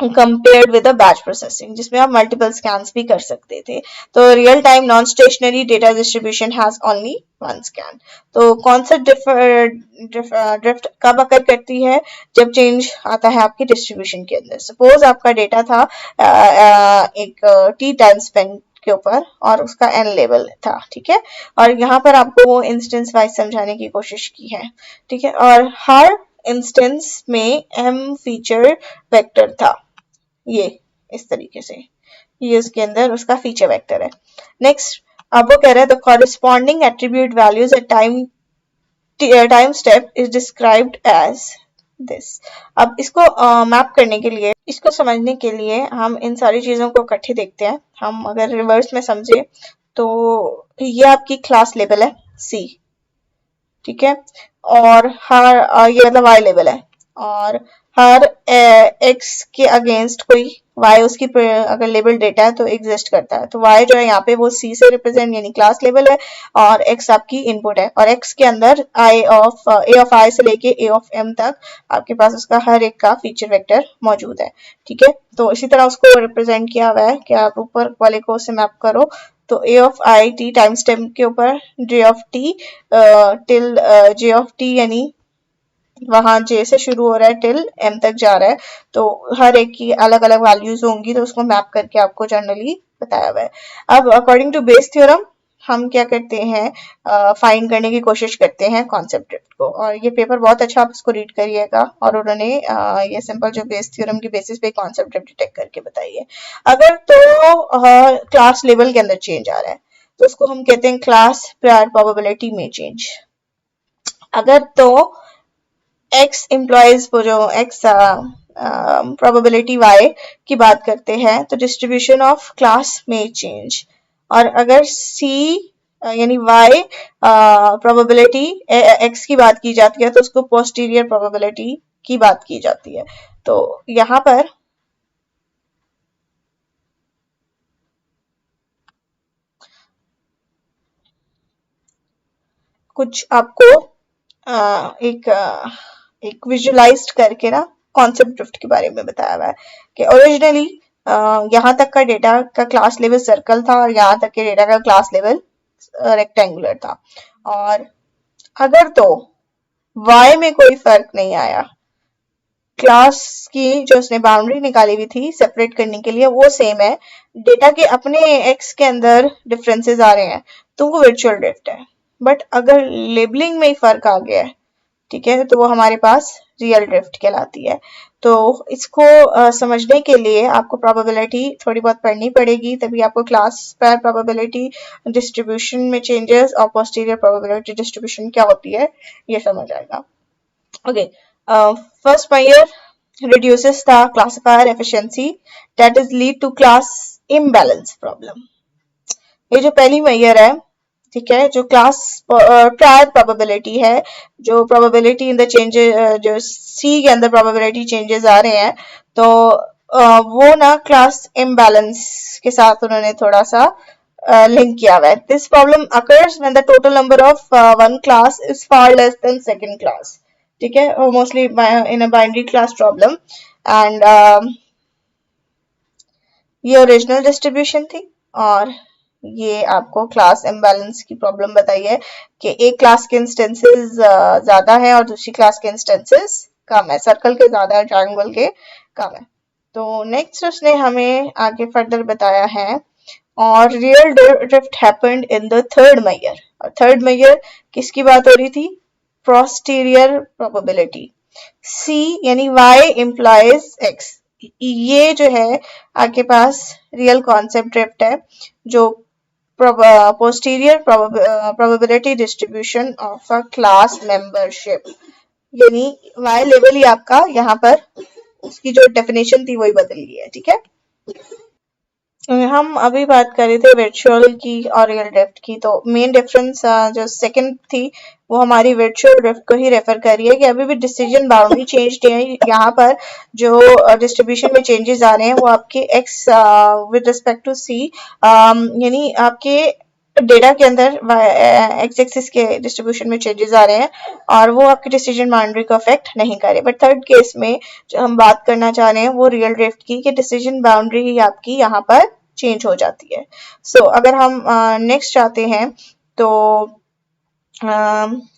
compared with a batch processing, जिसमें आप मल्टीपल स्कैन्स भी कर सकते थे। तो real time non stationary data distribution has only one scan. तो कौन सा ड्रिफ्ट कब अकर करती है, जब चेंज आता है आपकी डिस्ट्रीब्यूशन के अंदर। सपोज आपका डेटा था एक टी टाइम स्पेन के ऊपर और उसका एन लेवल था, ठीक है, और यहाँ पर आपको वो इंस्टेंस वाइज समझाने की कोशिश की है, ठीक है। और हर इंस्टेंस में m फीचर वेक्टर था, ये इस तरीके से, ये उसके अंदर उसका फीचर वेक्टर है। नेक्स्ट अब वो कह रहा है the corresponding attribute values at time step is described as this. अब इसको मैप करने के लिए, इसको समझने के लिए हम इन सारी चीजों को इकट्ठे देखते हैं। हम अगर रिवर्स में समझे तो ये आपकी क्लास लेवल है C, ठीक है, और हर ये मतलब y लेवल है, और हर x के अगेंस्ट कोई y उसकी अगर लेबल डेटा है तो एग्जिस्ट करता है, तो y जो है यहाँ पे वो C से रिप्रेजेंट यानी क्लास लेवल है, और x आपकी इनपुट है, और x के अंदर a ऑफ i से लेके a ऑफ m तक आपके पास उसका हर एक का फीचर वेक्टर मौजूद है, ठीक है। तो इसी तरह उसको रिप्रेजेंट किया हुआ है कि आप ऊपर वाले को से मैप करो तो a of i t time step के ऊपर j of t till j of t यानी वहां j से शुरू हो रहा है टिल m तक जा रहा है, तो हर एक की अलग अलग वैल्यूज होंगी, तो उसको मैप करके आपको जनरली बताया हुआ है। अब अकॉर्डिंग टू बेस थ्योरम हम क्या करते हैं, फाइंड करने की कोशिश करते हैं कॉन्सेप्ट ड्रिफ्ट को, और ये पेपर बहुत अच्छा, आप इसको रीड करिएगा, और उन्होंने ये सिंपल जो बेस थ्योरम की बेसिस पे कॉन्सेप्ट ड्रिफ्ट डिटेक्ट करके बताई है। अगर तो क्लास लेवल के अंदर चेंज आ रहा है तो उसको हम कहते हैं क्लास प्रायर प्रोबेबिलिटी में चेंज। अगर तो x इम्प्लॉइज वो जो x प्रोबेबिलिटी y की बात करते हैं तो डिस्ट्रीब्यूशन ऑफ क्लास में चेंज, और अगर c यानी y प्रोबेबिलिटी x की बात की जाती है तो उसको पोस्टीरियर प्रोबेबिलिटी की बात की जाती है। तो यहाँ पर कुछ आपको एक विजुअलाइज्ड करके ना कॉन्सेप्ट ड्रिफ्ट के बारे में बताया हुआ है कि ओरिजिनली यहाँ तक का डेटा का क्लास लेवल सर्कल था और यहाँ तक के डेटा का क्लास लेवल रेक्टेंगुलर था, और अगर तो y में कोई फर्क नहीं आया, क्लास की जो उसने बाउंड्री निकाली हुई थी सेपरेट करने के लिए वो सेम है, डेटा के अपने x के अंदर डिफरेंसेस आ रहे हैं, तो वो वर्चुअल ड्रिफ्ट है। बट अगर लेबलिंग में ही फर्क आ गया है, ठीक है, तो वो हमारे पास रियल ड्रिफ्ट कहलाती है। तो इसको समझने के लिए आपको प्रोबेबिलिटी थोड़ी बहुत पढ़नी पड़ेगी, तभी आपको क्लास पर प्रोबेबिलिटी डिस्ट्रीब्यूशन में चेंजेस और पोस्टीरियर प्रोबेबिलिटी डिस्ट्रीब्यूशन क्या होती है ये समझ आएगा। Okay, first major reduces the classifier efficiency that is lead to class imbalance problem। ये जो पहली मेजर है, ठीक है, जो क्लास प्रायर प्रोबेबिलिटी है, जो प्रोबेबिलिटी इन द चेंजेस जो सी के अंदर प्रोबेबिलिटी चेंजेस आ रहे हैं, तो वो ना क्लास इम्बैलेंस के साथ उन्होंने थोड़ा सा लिंक किया हुआ है। This problem occurs when the total number of one class is far less than second class, ठीक है, mostly in a binary class problem, and ये ओरिजिनल डिस्ट्रीब्यूशन थी, और ये आपको क्लास इम्बैलेंस की प्रॉब्लम बताई है कि एक क्लास के इंस्टेंसेस ज्यादा है और दूसरी क्लास के इंस्टेंसेस कम है, सर्कल के ज्यादा है, ट्रायंगल के कम है। तो नेक्स्ट उसने हमें आगे फर्दर बताया है, और real drift happened in the third major, और थर्ड मेजर किसकी बात हो रही थी, पोस्टीरियर प्रोबेबिलिटी, C यानी y implies x, ये जो है आपके पास रियल कॉन्सेप्ट ड्रिफ्ट है, जो posterior probability distribution of a class membership, यानी y लेवल ही आपका यहाँ पर उसकी जो डेफिनेशन थी वही बदल गई है, ठीक है। हम अभी बात कर रहे थे वर्चुअल की और रियल ड्रिफ्ट की, तो मेन डिफरेंस जो सेकंड थी वो हमारी वर्चुअल ड्रिफ्ट को ही रेफर कर रही है कि अभी भी डिसीजन बाउंड्री चेंज नहीं है, यहाँ पर जो डिस्ट्रीब्यूशन में चेंजेस आ रहे हैं वो आपके x with respect to c, यानी आपके डेटा के अंदर एक्स एक्सिस के डिस्ट्रीब्यूशन में चेंजेस आ रहे हैं और वो आपकी डिसीजन बाउंड्री को अफेक्ट नहीं कर रहे। बट थर्ड केस में जो हम बात करना चाह रहे हैं वो रियल ड्रिफ्ट की, कि डिसीजन बाउंड्री ही आपकी यहाँ पर चेंज हो जाती है। सो अगर हम नेक्स्ट चाहते हैं तो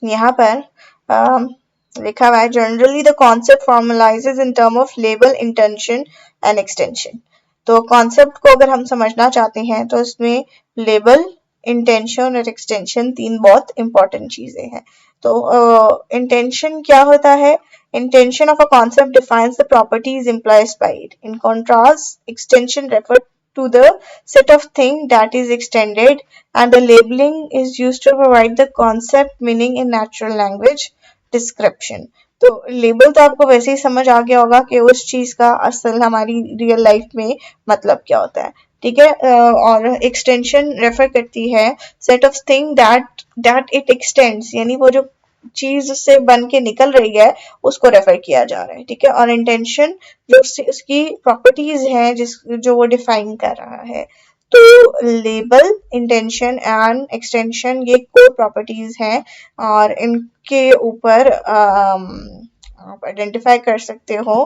यहाँ पर लिखा हुआ है generally the concept formalizes in term of label, intention and extension. तो कॉन्सेप्ट को अगर हम समझना चाहते हैं तो इसमें लेबल, इंटेंशन और एक्सटेंशन तीन बहुत इंपॉर्टेंट चीजें हैं। तो इंटेंशन क्या होता है, Intention of a concept defines the properties implied by it. In contrast, extension refers to the set of things that is extended, and the labeling is used to provide the concept meaning in natural language description. तो label तो आपको वैसे ही समझ आ गया होगा कि उस चीज का असल हमारी रियल लाइफ में मतलब क्या होता है, ठीक है। और एक्सटेंशन रेफर करती है set of thing that it extends, यानी वो जो चीज से बन के निकल रही है उसको रेफर किया जा रहा है, ठीक है। और इंटेंशन जो उसकी प्रॉपर्टीज हैं जो वो डिफाइन कर रहा है। तो लेबल, इंटेंशन एंड एक्सटेंशन ये कोर प्रॉपर्टीज हैं और इनके ऊपर आप आइडेंटिफाई कर सकते हो,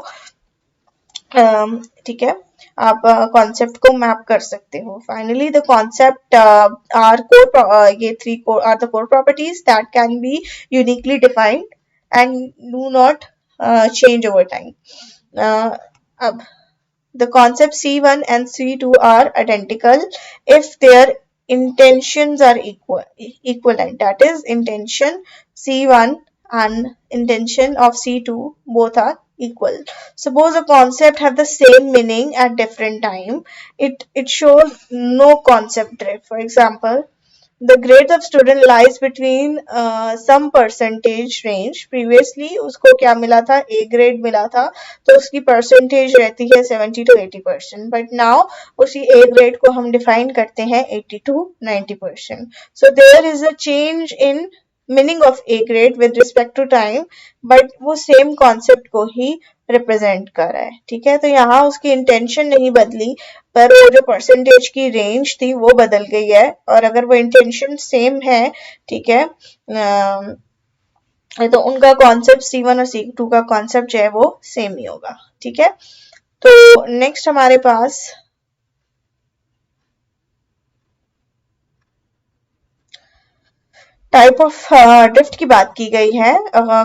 ठीक है। आप कॉन्सेप्ट को मैप कर सकते हो। Finally the concept are core, ये three core are the core properties that can be uniquely defined and do not change over time. अब the concept C1 and C2 are identical if their intentions are equivalent. That is, intention C1 and intention of C2 both are equal. Suppose a concept have the same meaning at different time. It shows no concept drift. For example, the grades of student lies between some percentage range. Previously उसको क्या मिला था, A grade मिला था, तो उसकी percentage रहती है 70 to 80%, but now उसी A grade को हम define करते हैं 80 to 90%. So there is a change in meaning of A grade with respect to time, but वो same concept को ही रिप्रेजेंट कर रहा है, ठीक है। तो यहाँ उसकी इंटेंशन नहीं बदली, पर वो जो परसेंटेज की रेंज थी वो बदल गई है। और अगर वो इंटेंशन सेम है, ठीक है, तो उनका कॉन्सेप्ट C1 और C2 का कॉन्सेप्ट जो है वो सेम ही होगा, ठीक है। तो नेक्स्ट हमारे पास टाइप ऑफ ड्रिफ्ट की बात की गई है।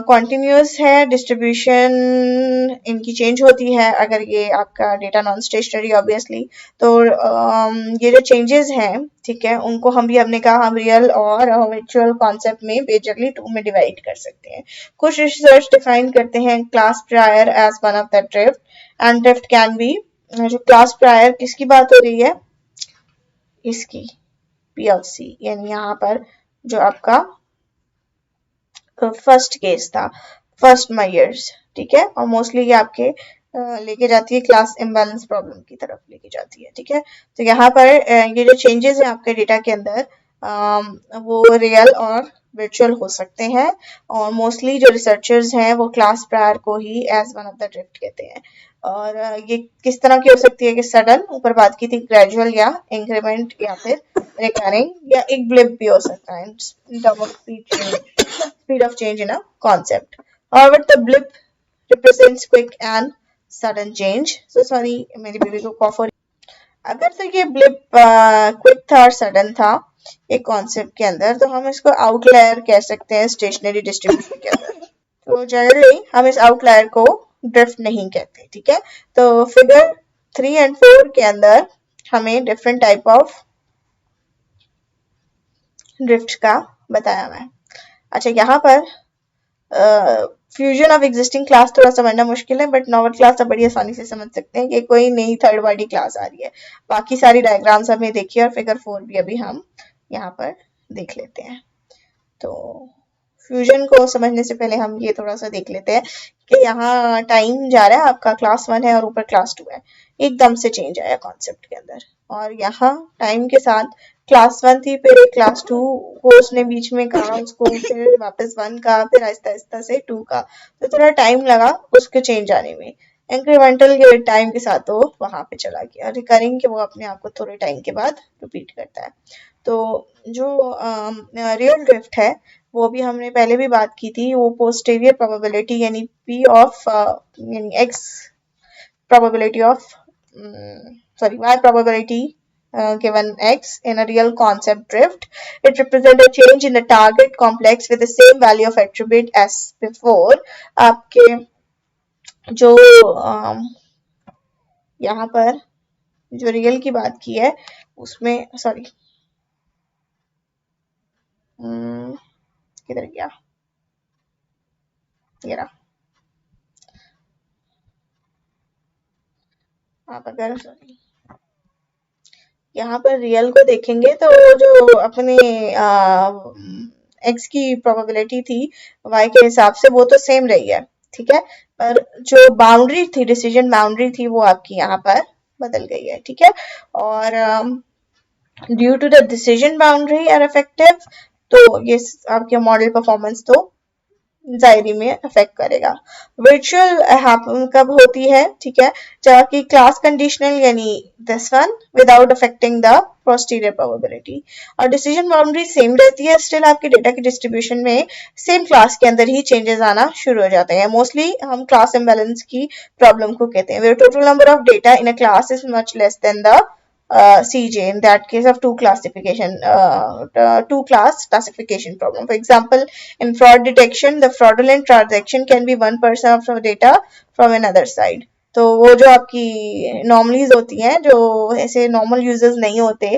कॉन्टिन्यूस है, डिस्ट्रीब्यूशन इनकी चेंज होती है अगर ये आपका डेटा नॉन स्टेशनरी ऑब्वियसली। तो ये जो चेंजेस हैं, ठीक है, उनको हमने कहा हम रियल और वर्चुअल कॉन्सेप्ट में मेजरली टू में डिवाइड कर सकते हैं। कुछ रिसर्च डिफाइन करते हैं class prior as one of the drift, and drift can be, जो क्लास प्रायर किसकी बात हो रही है, इसकी P of C, यानी यहाँ पर जो आपका फर्स्ट केस था, फर्स्ट मायर्स, ठीक है। और मोस्टली ये आपके लेके जाती है क्लास इम्बैलेंस प्रॉब्लम की तरफ लेके जाती है, ठीक है। तो यहाँ पर ये जो चेंजेस है आपके डेटा के अंदर वो रियल और वर्चुअल हो सकते हैं, और मोस्टली जो रिसर्चर्स हैं वो क्लास प्रायर को ही as one of the drift कहते हैं। और ये किस तरह की हो सकती है कि सडन, ऊपर बात की थी, ग्रेजुअल या इंक्रीमेंट या फिर रिकरिंग, या एक ब्लिप भी हो सकता है इन term of speed of change in a concept. However, the blip represents quick and sudden change. So sorry, मेरी बेबी को कॉफ हो रही। अगर तो ये ब्लिप क्विक था और सडन था एक कॉन्सेप्ट के अंदर, तो हम इसको आउटलायर कह सकते हैं स्टेशनरी डिस्ट्रीब्यूशन के अंदर। तो जनरली हम इस आउटलायर को ड्रिफ्ट नहीं कहते, ठीक है। तो फिगर 3 and 4 के अंदर हमें डिफरेंट टाइप ऑफ ड्रिफ्ट का बताया हुआ है। अच्छा, यहाँ पर फ्यूजन ऑफ एग्जिस्टिंग क्लास थोड़ा समझना मुश्किल है, बट नॉवल क्लास आप बड़ी आसानी से समझ सकते हैं कि कोई नई थर्ड पार्टी क्लास आ रही है। बाकी सारी डायग्राम्स हमने देखी और फिगर 4 भी अभी हम यहाँ पर देख लेते हैं। तो फ्यूजन को समझने से पहले हम ये थोड़ा सा देख लेते हैं कि यहाँ टाइम जा रहा है, आपका क्लास 1 है और ऊपर क्लास 2 है, एकदम से चेंज आया कॉन्सेप्ट के अंदर। और यहाँ टाइम के साथ क्लास 1 थी, फिर क्लास 2 को उसने बीच में कहा उसको, फिर वापस 1 का, फिर आहिस्ता आहिस्ता से 2 का, तो थोड़ा टाइम लगा उसके चेंज आने में। इंक्रीमेंटल के टाइम के साथ वो वहां पे चला गया। रिकरिंग के वो अपने आप को थोड़े टाइम के बाद रिपीट करता है। तो जो रियल ड्रिफ्ट है वो भी हमने पहले भी बात की थी, वो पोस्टीरियर प्रोबेबिलिटी यानी P ऑफ यानी X probability of Y probability given X in a real concept drift. It represents a change in the target complex with the same value of attribute as before. आपके जो यहाँ पर जो real की बात की है उसमें, सॉरी किधर गया, ये रहा, आप अगर सॉरी यहाँ पर रियल को देखेंगे तो जो अपने एक्स की प्रोबेबिलिटी थी वाई के हिसाब से वो तो सेम रही है, ठीक है, पर जो बाउंड्री थी, डिसीजन बाउंड्री थी, वो आपकी यहाँ पर बदल गई है, ठीक है। और due to the decision boundary are effective, तो ये आपके मॉडल परफॉर्मेंस तो जायरी में अफेक्ट करेगा। वर्चुअल कब होती है, ठीक है, जबकि क्लास कंडीशनल यानी this one without affecting the posterior probability, और डिसीजन बाउंड्री सेम रहती है, स्टिल आपके डेटा की डिस्ट्रीब्यूशन में सेम क्लास के अंदर ही चेंजेस आना शुरू हो जाते हैं। मोस्टली हम क्लास इम्बैलेंस की प्रॉब्लम को कहते हैं, where total number of data in a class is much less than the CJ in that case of two class classification problem. For example, in fraud detection, the fraudulent transaction can be 1% of data from another side. तो वो जो आपकी नॉर्मलीज होती हैं, जो ऐसे normal users नहीं होते,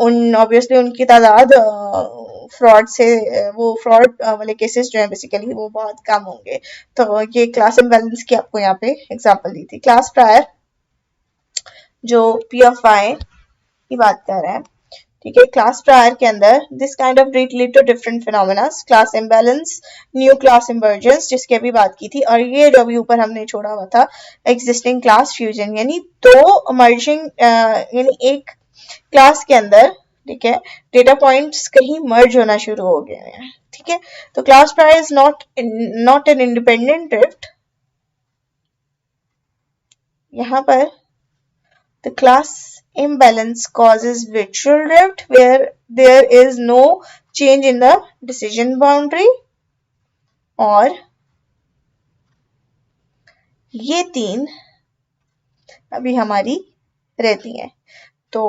उन ऑब्वियसली उनकी तादाद फ्रॉड से, वो फ्रॉड वाले केसेस जो है बेसिकली वो बहुत कम होंगे। तो ये क्लास इम्बैलेंस की आपको यहाँ पे एग्जांपल दी थी। क्लास प्रायर जो पी ऑफ आई की बात कर रहे हैं, ठीक है, क्लास प्रायर के अंदर this kind of lead to different phenomena, class imbalance, new class emergence जिसकी अभी बात की थी, और ये जो अभी ऊपर हमने छोड़ा हुआ था एग्जिस्टिंग क्लास फ्यूजन, यानी दो मर्जिंग, यानी एक क्लास के अंदर, ठीक है, डेटा पॉइंट्स कहीं मर्ज होना शुरू हो गए हैं, ठीक है। तो class prior is not an independent drift. यहाँ पर the class imbalance causes virtual drift where there is no change in the decision boundary, और ये तीन अभी हमारी रहती हैं। तो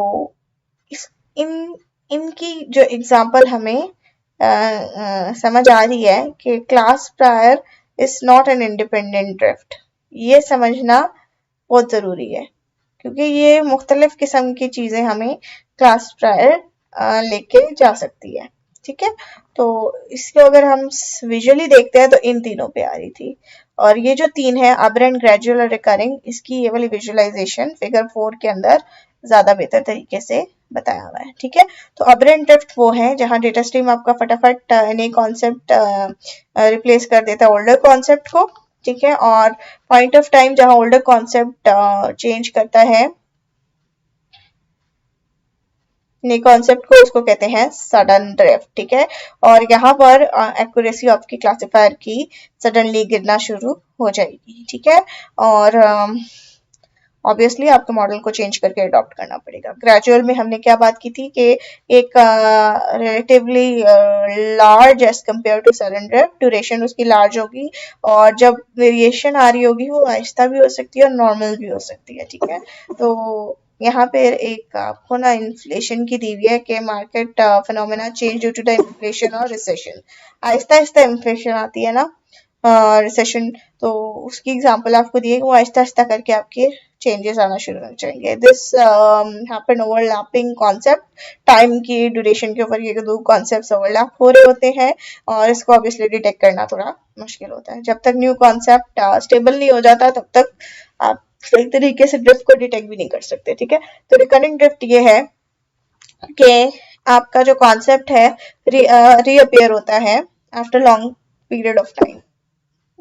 इनकी जो एग्जाम्पल हमें समझ आ रही है कि class prior is not an independent drift, ये समझना बहुत ज़रूरी है, क्योंकि ये मुख्तलिफ किस्म की चीज़ें हमें क्लास प्रायर लेके जा सकती है, ठीक है। तो इसको अगर हम विजुअली देखते हैं तो इन तीनों पे आ रही थी, और ये जो तीन है अबरेंट, ग्रेजुअल और रिकरिंग, इसकी ये वाली विजुअलाइजेशन फिगर 4 के अंदर ज़्यादा बेहतर तरीके से बताया हुआ है, ठीक है। तो अबरेंट ड्रिफ्ट वो है जहाँ डेटा स्ट्रीम आपका फटाफट नए कॉन्सेप्ट रिप्लेस कर देता है ओल्डर कॉन्सेप्ट को, ठीक है, और पॉइंट ऑफ टाइम जहां ओल्डर कॉन्सेप्ट चेंज करता है नए कॉन्सेप्ट को, उसको कहते हैं सडन ड्रिफ्ट, ठीक है। और यहाँ पर एक्यूरेसी आपकी क्लासिफायर की सडनली गिरना शुरू हो जाएगी, ठीक है, और ऑब्वियसली आपके मॉडल को चेंज करके अडॉप्ट करना पड़ेगा। ग्रेजुअल में हमने क्या बात की थी कि एक relatively large as compare to sudden drift, duration उसकी लार्ज होगी, और जब वेरिएशन आ रही होगी वो आहिस्ता भी हो सकती है और नॉर्मल भी हो सकती है, ठीक है। तो यहाँ पे एक आपको ना इन्फ्लेशन की दी हुई है कि market phenomena change due to the inflation और रिसेशन, आहिस्ता आहिस्ता इन्फ्लेशन आती है ना, रिसेशन, तो उसकी एग्जांपल आपको दी है, वो आहिस्ता आहिस्ता करके आपके चेंजेस आना शुरू हो जाएंगे। This happen overlapping concept, time की ड्यूरेशन के ऊपर ये दो कॉन्सेप्ट्स ओवरलैप हो रहे होते हैं, और इसको ऑब्वियसली डिटेक्ट करना थोड़ा मुश्किल होता है। जब तक न्यू कॉन्सेप्ट स्टेबल नहीं हो जाता तब तक आप सही तरीके से ड्रिफ्ट को डिटेक्ट भी नहीं कर सकते, ठीक है। तो रिकरिंग ड्रिफ्ट ये है कि आपका जो कॉन्सेप्ट है रीअपियर होता है after long period of time.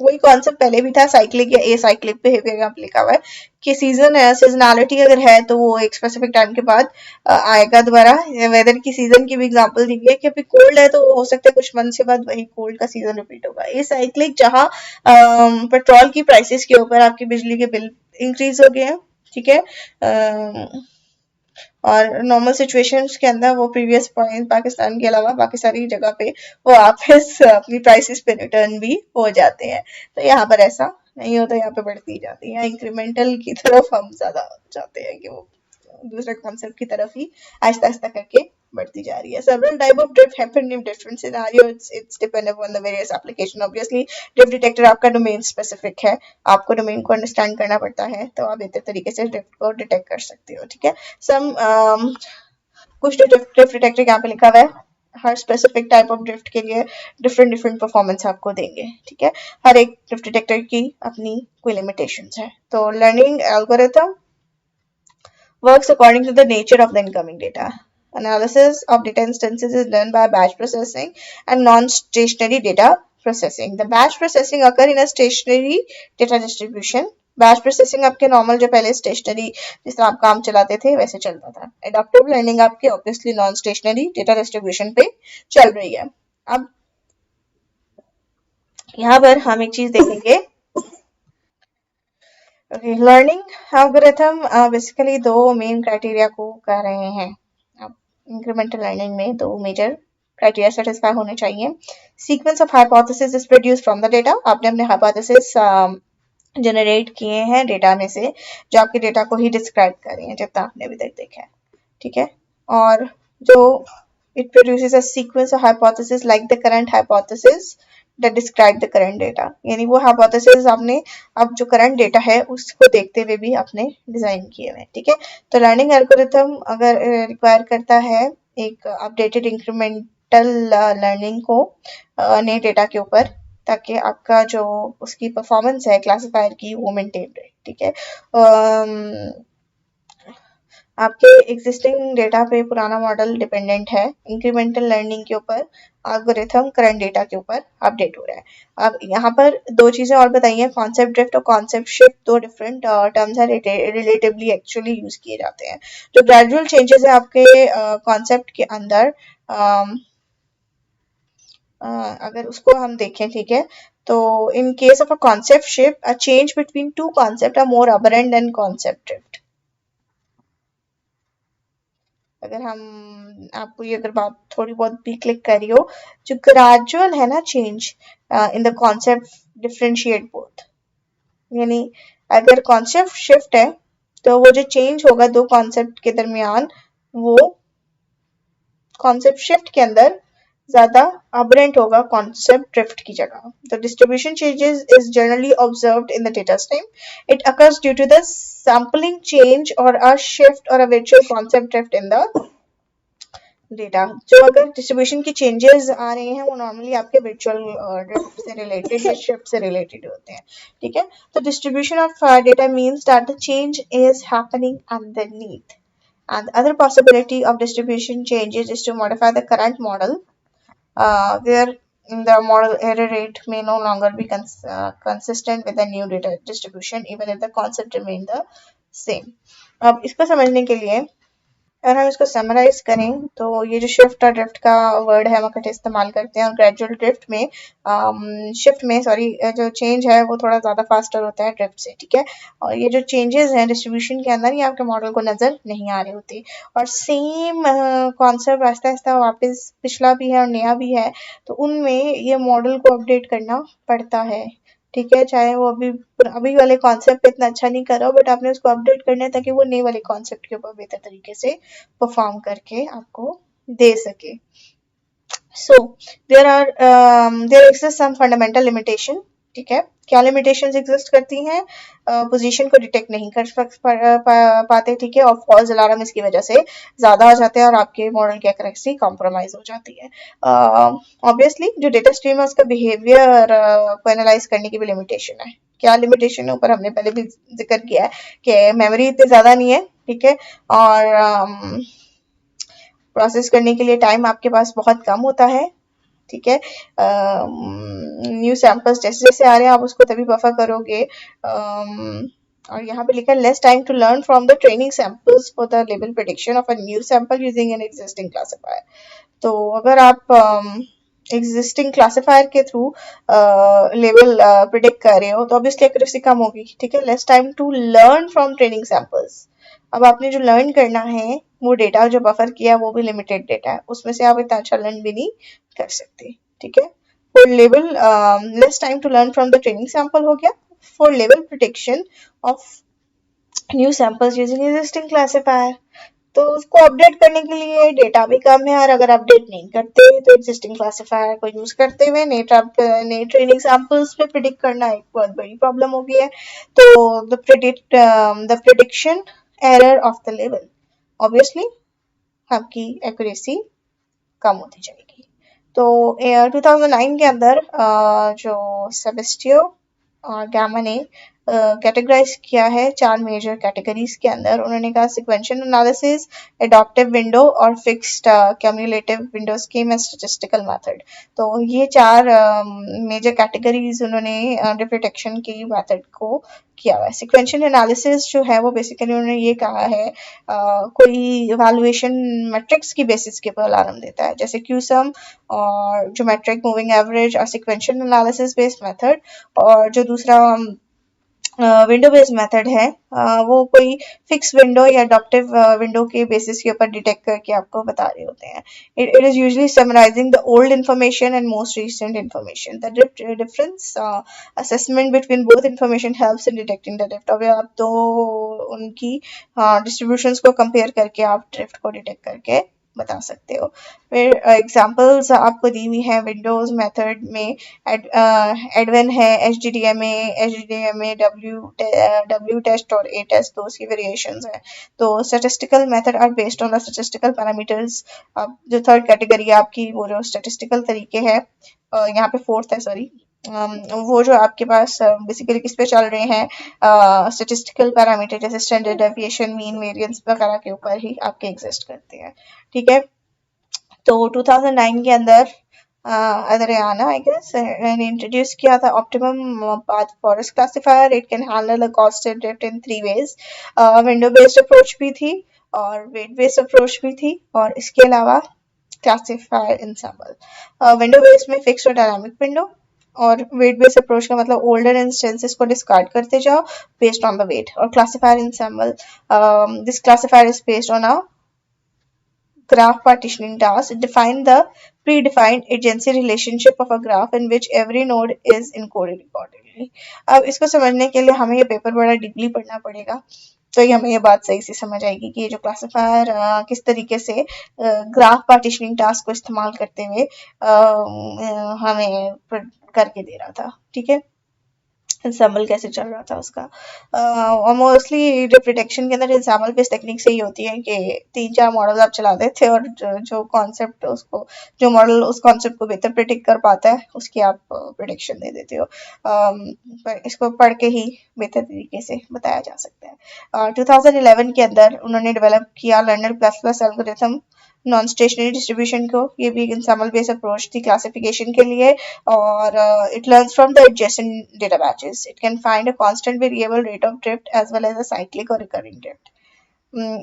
वही कॉन्सेप्ट पहले भी था, साइक्लिक या ए साइक्लिक बिहेवियर यहाँ लिखा हुआ है कि सीजन है, सीजनलिटी अगर है तो वो एक स्पेसिफिक टाइम के बाद आएगा दोबारा। वेदर की सीजन की भी एग्जांपल दी गई है कि अभी कोल्ड है तो हो सकता है कुछ मंथ के बाद वही कोल्ड का सीजन रिपीट होगा। ए साइक्लिक जहाँ पेट्रोल की प्राइसेस के ऊपर आपकी बिजली के बिल इंक्रीज हो गए हैं, ठीक है, और नॉर्मल सिचुएशंस के अंदर वो प्रीवियस पॉइंट पाकिस्तान के अलावा बाकी सारी जगह पे वो वापस अपनी प्राइसेस पे रिटर्न भी हो जाते हैं। तो यहाँ पर ऐसा नहीं होता, यहाँ पे बढ़ती जाती है, इंक्रीमेंटल की तरफ हम ज्यादा चाहते हैं कि वो दूसरे कॉन्सेप्ट की तरफ ही आहिस्ता आहिस्ता करके बढ़ती जा रही है। Several type of drift happen in different scenarios. It's depend upon the various application. Obviously, drift detector आपका domain specific है, आपको domain को understand करना पड़ता है, तो आप बेहतर तरीके से drift को detect कर सकते हो, ठीक है। Some कुछ drift detector यहाँ पे लिखा हुआ है, हर स्पेसिफिक टाइप ऑफ ड्रिफ्ट के लिए डिफरेंट परफॉर्मेंस आपको देंगे, ठीक है। हर एक ड्रिफ्ट डिटेक्टर की अपनी कोई लिमिटेशंस है। तो learning algorithm works according to the nature of the incoming data. Analysis of data instances is done by batch processing and non-stationary data processing. The batch processing occur in a stationary data distribution. Batch processing आपके normal जो पहले stationery जिस तरह आप काम चलाते थे वैसे चलता था. एडाप्टिव लर्निंग आपके obviously non stationary data distribution पे चल रही है. अब यहाँ पर हम एक चीज देखेंगे. लर्निंग एल्गोरिथम बेसिकली दो मेन क्राइटेरिया को कह रहे हैं. अब इंक्रीमेंटल लर्निंग में दो मेजर क्राइटेरिया सेटिस्फाई होने चाहिए. Sequence of hypothesis is produced from the data. आपने अपने हाइपोथेसिस जनरेट किए हैं डेटा में से जो आपके डेटा को ही डिस्क्राइब कर रहे हैं जितना आपने अभी तक देखा है. ठीक है. और जो it produces a sequence of hypotheses like the current hypothesis that describe the current data. यानी वो hypothesis आपने अब जो current data है उसको देखते हुए भी आपने डिजाइन किए हुए. ठीक है. तो लर्निंग एल्गोरिथम अगर रिक्वायर करता है एक अपडेटेड इंक्रीमेंटल लर्निंग को नए डेटा के ऊपर ताकि आपका जो उसकी परफॉर्मेंस है क्लासिफायर की वो मेंटेन रहे. ठीक है. आपके एग्जिस्टिंग डेटा पे पुराना मॉडल डिपेंडेंट है. इंक्रीमेंटल लर्निंग के ऊपर एल्गोरिथम करंट डेटा के ऊपर अपडेट हो रहा है. अब यहाँ पर दो चीजें और बताइए. कॉन्सेप्ट ड्रिफ्ट और कॉन्सेप्ट शिफ्ट दो डिफरेंट टर्म्स है, रिलेटिवली एक्चुअली यूज किए जाते हैं. जो ग्रेजुअल चेंजेस है आपके कॉन्सेप्ट के अंदर अगर उसको हम देखें. ठीक है. तो in case of a concept shift a change between two concept are more aberrant than concept drift. अगर हम आपको ये अगर बात थोड़ी बहुत भी क्लिक करी हो, जो ग्रेजुअल है ना change in the concept differentiate both. यानी अगर कॉन्सेप्ट शिफ्ट है तो वो जो चेंज होगा दो कॉन्सेप्ट के दरमियान वो कॉन्सेप्ट शिफ्ट के अंदर ज्यादा अबरेंट होगा कॉन्सेप्ट ड्रिफ्ट की जगह. The distribution changes is generally observed in the data stream. It occurs due to the sampling change और अ शिफ्ट और a virtual concept drift in the data. जो अगर डिस्ट्रीब्यूशन की चेंजेस आ रहे हैं वो नॉर्मली आपके वर्चुअल ड्रिफ्ट से रिलेटेड या शिफ्ट से रिलेटेड होते हैं. ठीक है. तो distribution of data means that the change is happening underneath. And the other possibility of distribution changes is to modify the current model where the model error rate may no longer be consistent with the new data distribution even if the concept remain the same. अब इसको समझने के लिए अगर हम इसको summarise करें तो ये जो शिफ्ट और ड्रिफ्ट का वर्ड है हम इकट्ठे इस्तेमाल करते हैं. और ग्रेजुअल ड्रिफ्ट में शिफ्ट में सॉरी जो चेंज है वो थोड़ा ज़्यादा फास्टर होता है ड्रिफ्ट से. ठीक है. और ये जो चेंजेस हैं डिस्ट्रीब्यूशन के अंदर ये आपके मॉडल को नज़र नहीं आ रहे होते. और सेम कॉन्सेप्ट आहिस्ता आहिस्ता वापस पिछला भी है और नया भी है तो उनमें ये मॉडल को अपडेट करना पड़ता है. ठीक है. चाहे वो अभी वाले कॉन्सेप्ट पे इतना अच्छा नहीं कर रहा हो बट आपने उसको अपडेट करना है ताकि वो नए वाले कॉन्सेप्ट के ऊपर बेहतर तरीके से परफॉर्म करके आपको दे सके. So there exist some fundamental limitation. ठीक है. क्या लिमिटेशंस एग्जिस्ट करती हैं? पोजीशन को डिटेक्ट नहीं कर पाते. ठीक है. और फॉल्स अलार्म इसकी वजह से ज्यादा हो जाते हैं और आपके मॉडल की एक्यूरेसी कॉम्प्रोमाइज हो जाती है. ऑब्वियसली जो डेटा स्ट्रीम है उसका बिहेवियर को एनालाइज करने की भी लिमिटेशन है. क्या लिमिटेशन है ऊपर हमने पहले भी जिक्र किया है कि मेमोरी इतनी ज्यादा नहीं है. ठीक है. और प्रोसेस करने के लिए टाइम आपके पास बहुत कम होता है. ठीक है. न्यू सैंपल्स जैसे जैसे आ रहे हैं आप उसको तभी बफर करोगे. और यहाँ पे लिखा है less time to learn from the training samples for the label prediction of a new sample using an existing classifier. तो अगर आप एग्जिस्टिंग क्लासिफायर के थ्रू लेवल प्रिडिक्ट कर रहे हो तो ऑब्वियसली एक्यूरेसी कम होगी. ठीक है. Less time to learn from training samples. अब आपने जो लर्न करना है वो डेटा जो बफर किया वो भी लिमिटेड डेटा है उसमें से आप इतना अच्छा लर्न भी नहीं कर सकते. ठीक है. For level less time to learn from the training sample हो गया. For level prediction of new samples using existing classifier. तो उसको अपडेट करने के लिए डेटा भी कम है और अगर अपडेट नहीं करते तो एग्जिस्टिंग क्लासिफायर को यूज करते हुए नए ट्रेनिंग सैंपल्स पे प्रिडिक्ट करना एक बहुत बड़ी प्रॉब्लम हो गई है. तो the prediction error of the level obviously आपकी एक्यूरेसी कम होती जाएगी. तो 2009 के अंदर जो सेबेस्टियो और गैमा ने कैटेगराइज किया है 4 मेजर कैटेगरीज के अंदर। उन्होंने कहा सिक्वेंशियल एनालिसिस, एडॉप्टिव विंडो और fixed cumulative window scheme and statistical method. तो ये 4 मेजर कैटेगरीज उन्होंने डिटेक्शन की मेथड को किया हुआ है। सिक्वेंशियल एनालिसिस जो है वो बेसिकली उन्होंने ये कहा है कोई इवैल्यूएशन मैट्रिक्स की बेसिस के ऊपर अलार्म देता है, जैसे क्यूसम और जो मैट्रिक मूविंग एवरेज और सिक्वेंशियल एनालिसिस बेस्ड मेथड। और जो दूसरा विंडो बेस्ड मेथड है वो कोई फिक्स विंडो या अडॉप्टिव विंडो के बेसिस के ऊपर डिटेक्ट करके आपको बता रहे होते हैं। It is usually summarising the old information and most recent information. The difference assessment between both information helps in detecting the drift. अब आप तो उनकी डिस्ट्रीब्यूशंस को कंपेयर करके आप ड्रिफ्ट को डिटेक्ट करके बता सकते हो। फिर एग्जांपल्स आपको दी हुई है विंडोज मेथड में एडवन है, एचडीडीएमए, डब्ल्यू टेस्ट और ए टेस्ट, तो उसकी वेरिएशंस है। तो statistical method are based on the statistical parameters. अब जो थर्ड कैटेगरी है आपकी वो जो स्टैटिस्टिकल तरीके है, यहाँ पे फोर्थ है सॉरी, वो जो आपके पास बेसिकली किस पे चल रहे हैं, स्टैटिस्टिकल पैरामीटर जैसे स्टैंडर्ड डेविएशन, मीन वेरिएंस वगैरह के ऊपर ही आपके एग्जिस्ट करते हैं। ठीक है, तो 2009 के अंदर Adriana, I guess, and introduce किया था optimum path forest classifier. It can handle a constant drift in 3 ways। Window based approach भी थी और वेट बेस्ड अप्रोच भी थी, और इसके अलावा क्लासिफायर इंसेंबल। विंडो बेस्ड में फिक्स और डायनामिक विंडो, और वेट बेस्ड अप्रोच का मतलब ओल्डर इंस्टेंसेस को डिस्कार्ड करते जाओ बेस्ड ऑन द वेट। और classifier ensemble, this classifier is based on a graph partitioning task. It defines the predefined agency relationship of a graph in which every node is encoded accordingly. अब इसको समझने के लिए हमें ये paper बड़ा deeply पढ़ना पड़ेगा, तो ये हमें ये बात सही से समझ आएगी कि ये जो क्लासिफायर किस तरीके से ग्राफ पार्टीशनिंग टास्क को इस्तेमाल करते हुए हमें करके दे रहा था। ठीक है, इंसेंबल कैसे चल रहा था उसका। और मोस्टली जो प्रिडिक्शन के अंदर इंसेंबल बेस्ड टेक्निक से ही होती है कि 3-4 मॉडल आप चला देते हो और जो कॉन्सेप्ट उसको, जो मॉडल उस कॉन्सेप्ट को बेहतर प्रिडिक्ट कर पाता है उसकी आप प्रिडिक्शन दे देते हो। पर इसको पढ़ के ही बेहतर तरीके से बताया जा सकता है। 2011 के अंदर उन्होंने डेवलप किया learner plus plus algorithm non stationary distribution को। ये भी एक इंसेंबल बेस्ड अप्रोच थी क्लासिफिकेशन के लिए, और it learns from the adjacent data batches. It can find a constant variable rate of drift as well as a cyclic और recurring drift.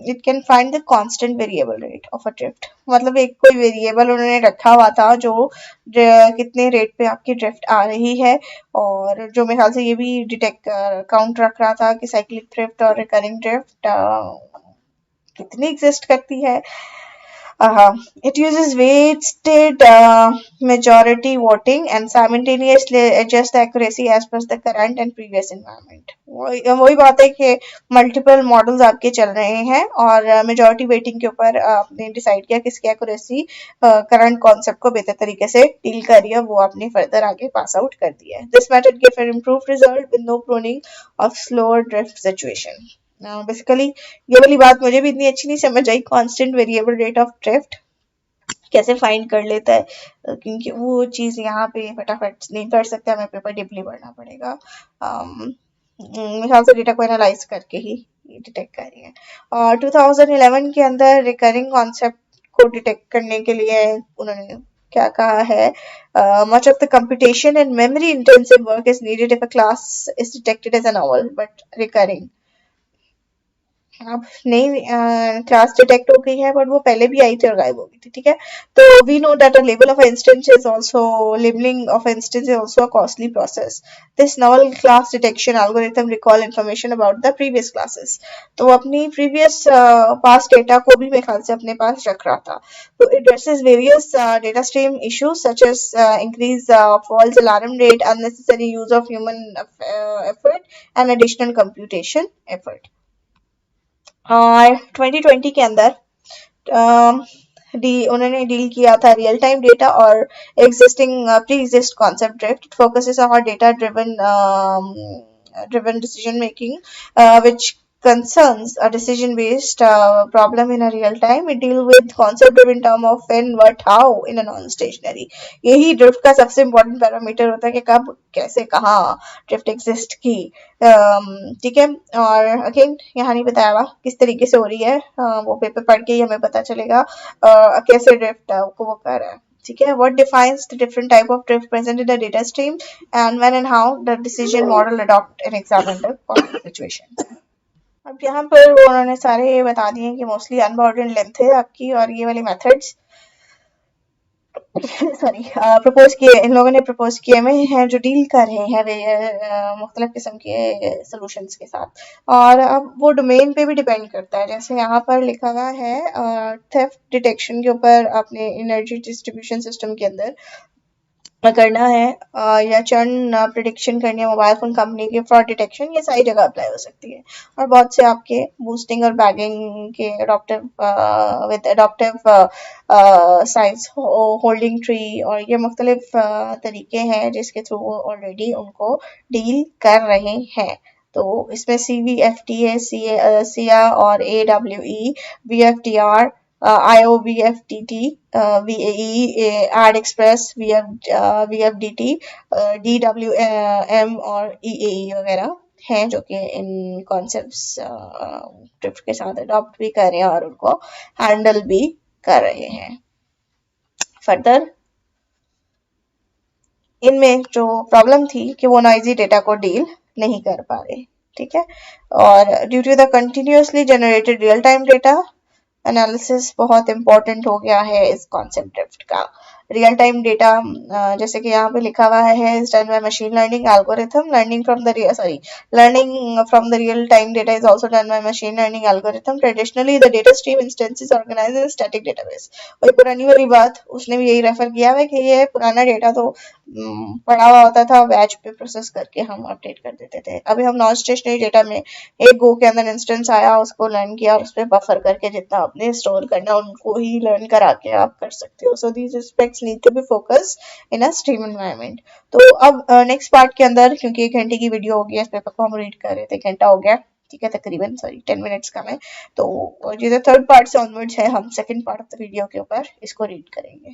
It can find the constant variable rate of a drift, मतलब एक कोई variable उन्होंने रखा हुआ था जो कितने रेट पे आपकी ड्रिफ्ट आ रही है, और जो मेरे ख्याल से ये भी डिटेक्ट काउंट रख रहा था कि साइक्लिक ड्रिफ्ट और रिकरिंग ड्रिफ्ट कितनी एग्जिस्ट करती है। It uses weighted majority voting and simultaneously adjusts the accuracy as per the current and previous environment. वही बात है कि मल्टीपल मॉडल्स आपके चल रहे हैं और मेजॉरिटी वेटिंग के ऊपर आपने डिसाइड किया किसकी एक्यूरेसी करंट कॉन्सेप्ट को बेहतर तरीके से डील कर रही है, वो आपने फर्दर आगे पास आउट कर दिया है। This method give an improved result with no pruning of slower drift situation. Basically ये वाली बात मुझे भी इतनी अच्छी नहीं समझ आई, constant variable rate of drift कैसे फाइंड कर लेता है, क्योंकि वो चीज यहाँ पे फटाफट नहीं कर सकते, हमें पेपर डीपली पढ़ना पड़ेगा। मेरे ख्याल से डेटा को एनालाइज करके ही डिटेक्ट कर रही है। और 2011 के अंदर रिकरिंग कॉन्सेप्ट को डिटेक्ट करने के लिए उन्होंने क्या कहा है, much of the computation and memory intensive work is needed if a class is detected as a novel but recurring। अब नई क्लास डिटेक्ट हो गई है बट वो पहले भी आई थी और गायब हो गई थी। ठीक है, तो we know that label of instance is also labelling of instance is also a costly process. This novel class detection algorithm recall information about the previous classes. तो अपनी प्रीवियस पास्ट डेटा को भी मेरे ख्याल से अपने पास रख रहा था। तो it addresses various data stream issues such as increase false alarm rate, unnecessary use of human effort and additional computation effort. 2020 के अंदर उन्होंने डील किया था रियल टाइम डेटा और existing pre exist concept drift. It focuses on data driven decision making which concerns a decision based problem in a real time. It deal with concept driven term of when, what, how in a non stationary. यही drift का सबसे important parameter होता है कि कब, कैसे, कहाँ drift exist की। ठीक है। और अगेन यहाँ नहीं बताया हुआ किस तरीके से हो रही है, वो पेपर पढ़ के ही हमें पता चलेगा कैसे ड्रिफ्ट को वो कर रहा है। ठीक है। What defines the different type of drift present in the data stream and when and how the decision model adopt and examine the situation. अब यहाँ पर उन्होंने सारे ये बता दिए कि मोस्टली अनबाउंडेड लेंथ है आपकी, और ये वाली मेथड्स सॉरी प्रपोज किए, इन लोगों ने प्रपोज किए में हैं जो डील कर रहे हैं मुख्तलिफ किस्म के सॉल्यूशंस के साथ। और अब वो डोमेन पे भी डिपेंड करता है, जैसे यहाँ पर लिखा हुआ है थेफ्ट डिटेक्शन के ऊपर आपने एनर्जी डिस्ट्रीब्यूशन सिस्टम के अंदर करना है, या चर्न प्रिडिक्शन करनी है मोबाइल फोन कंपनी के फ्रॉड डिटेक्शन, ये सारी जगह अप्लाई हो सकती है। और बहुत से आपके बूस्टिंग और बैगिंग के adoptive with adoptive size holding tree, और ये मुख्तलिफ तरीके हैं जिसके थ्रू वो ऑलरेडी उनको डील कर रहे हैं। तो इसमें CVFTA, SIA और AWE, VFTR, IOVFTT, VAE, AdExpress, VFDT, DWM और EAE वगैरह हैं जो कि इन कॉन्सेप्ट्स ड्रिफ्ट के साथ अडॉप्ट भी कर रहे हैं और उनको हैंडल भी कर रहे हैं। फर्दर इनमें जो प्रॉब्लम थी कि वो नॉइजी डेटा को डील नहीं कर पा रहे। ठीक है। और due to the continuously generated real time data analysis बहुत इंपॉर्टेंट हो गया है इस कॉन्सेप्ट ड्रिफ्ट का। रियल टाइम डेटा जैसे कि यहाँ पे लिखा हुआ है is done by machine learning algorithm, learning from the real time data is also done by machine learning algorithm. Traditionally the data stream instance is organized in static database. वही पुरानी वाली बात उसने भी यही रेफर किया है कि ये पुराना डेटा तो पड़ा हुआ होता था, बैच पे प्रोसेस करके हम अपडेट कर देते थे। अभी हम नॉन स्टेशनरी डेटा में एक गो के अंदर इंस्टेंस आया, उसको लर्न किया और उस पर बफर करके जितना आपने स्टोर करना उनको ही लर्न करा के आप कर सकते हो। So these aspects need to be focus in a stream environment. तो अब नेक्स्ट पार्ट के अंदर, क्योंकि 1 घंटे की वीडियो हो गई, इस पेपर को हम रीड कर रहे थे, 1 घंटा हो गया। ठीक है, तकरीबन 10 मिनट्स का है। तो ये जो थर्ड पार्ट से ऑनवर्ड्स है हम second part of the video के ऊपर इसको रीड करेंगे।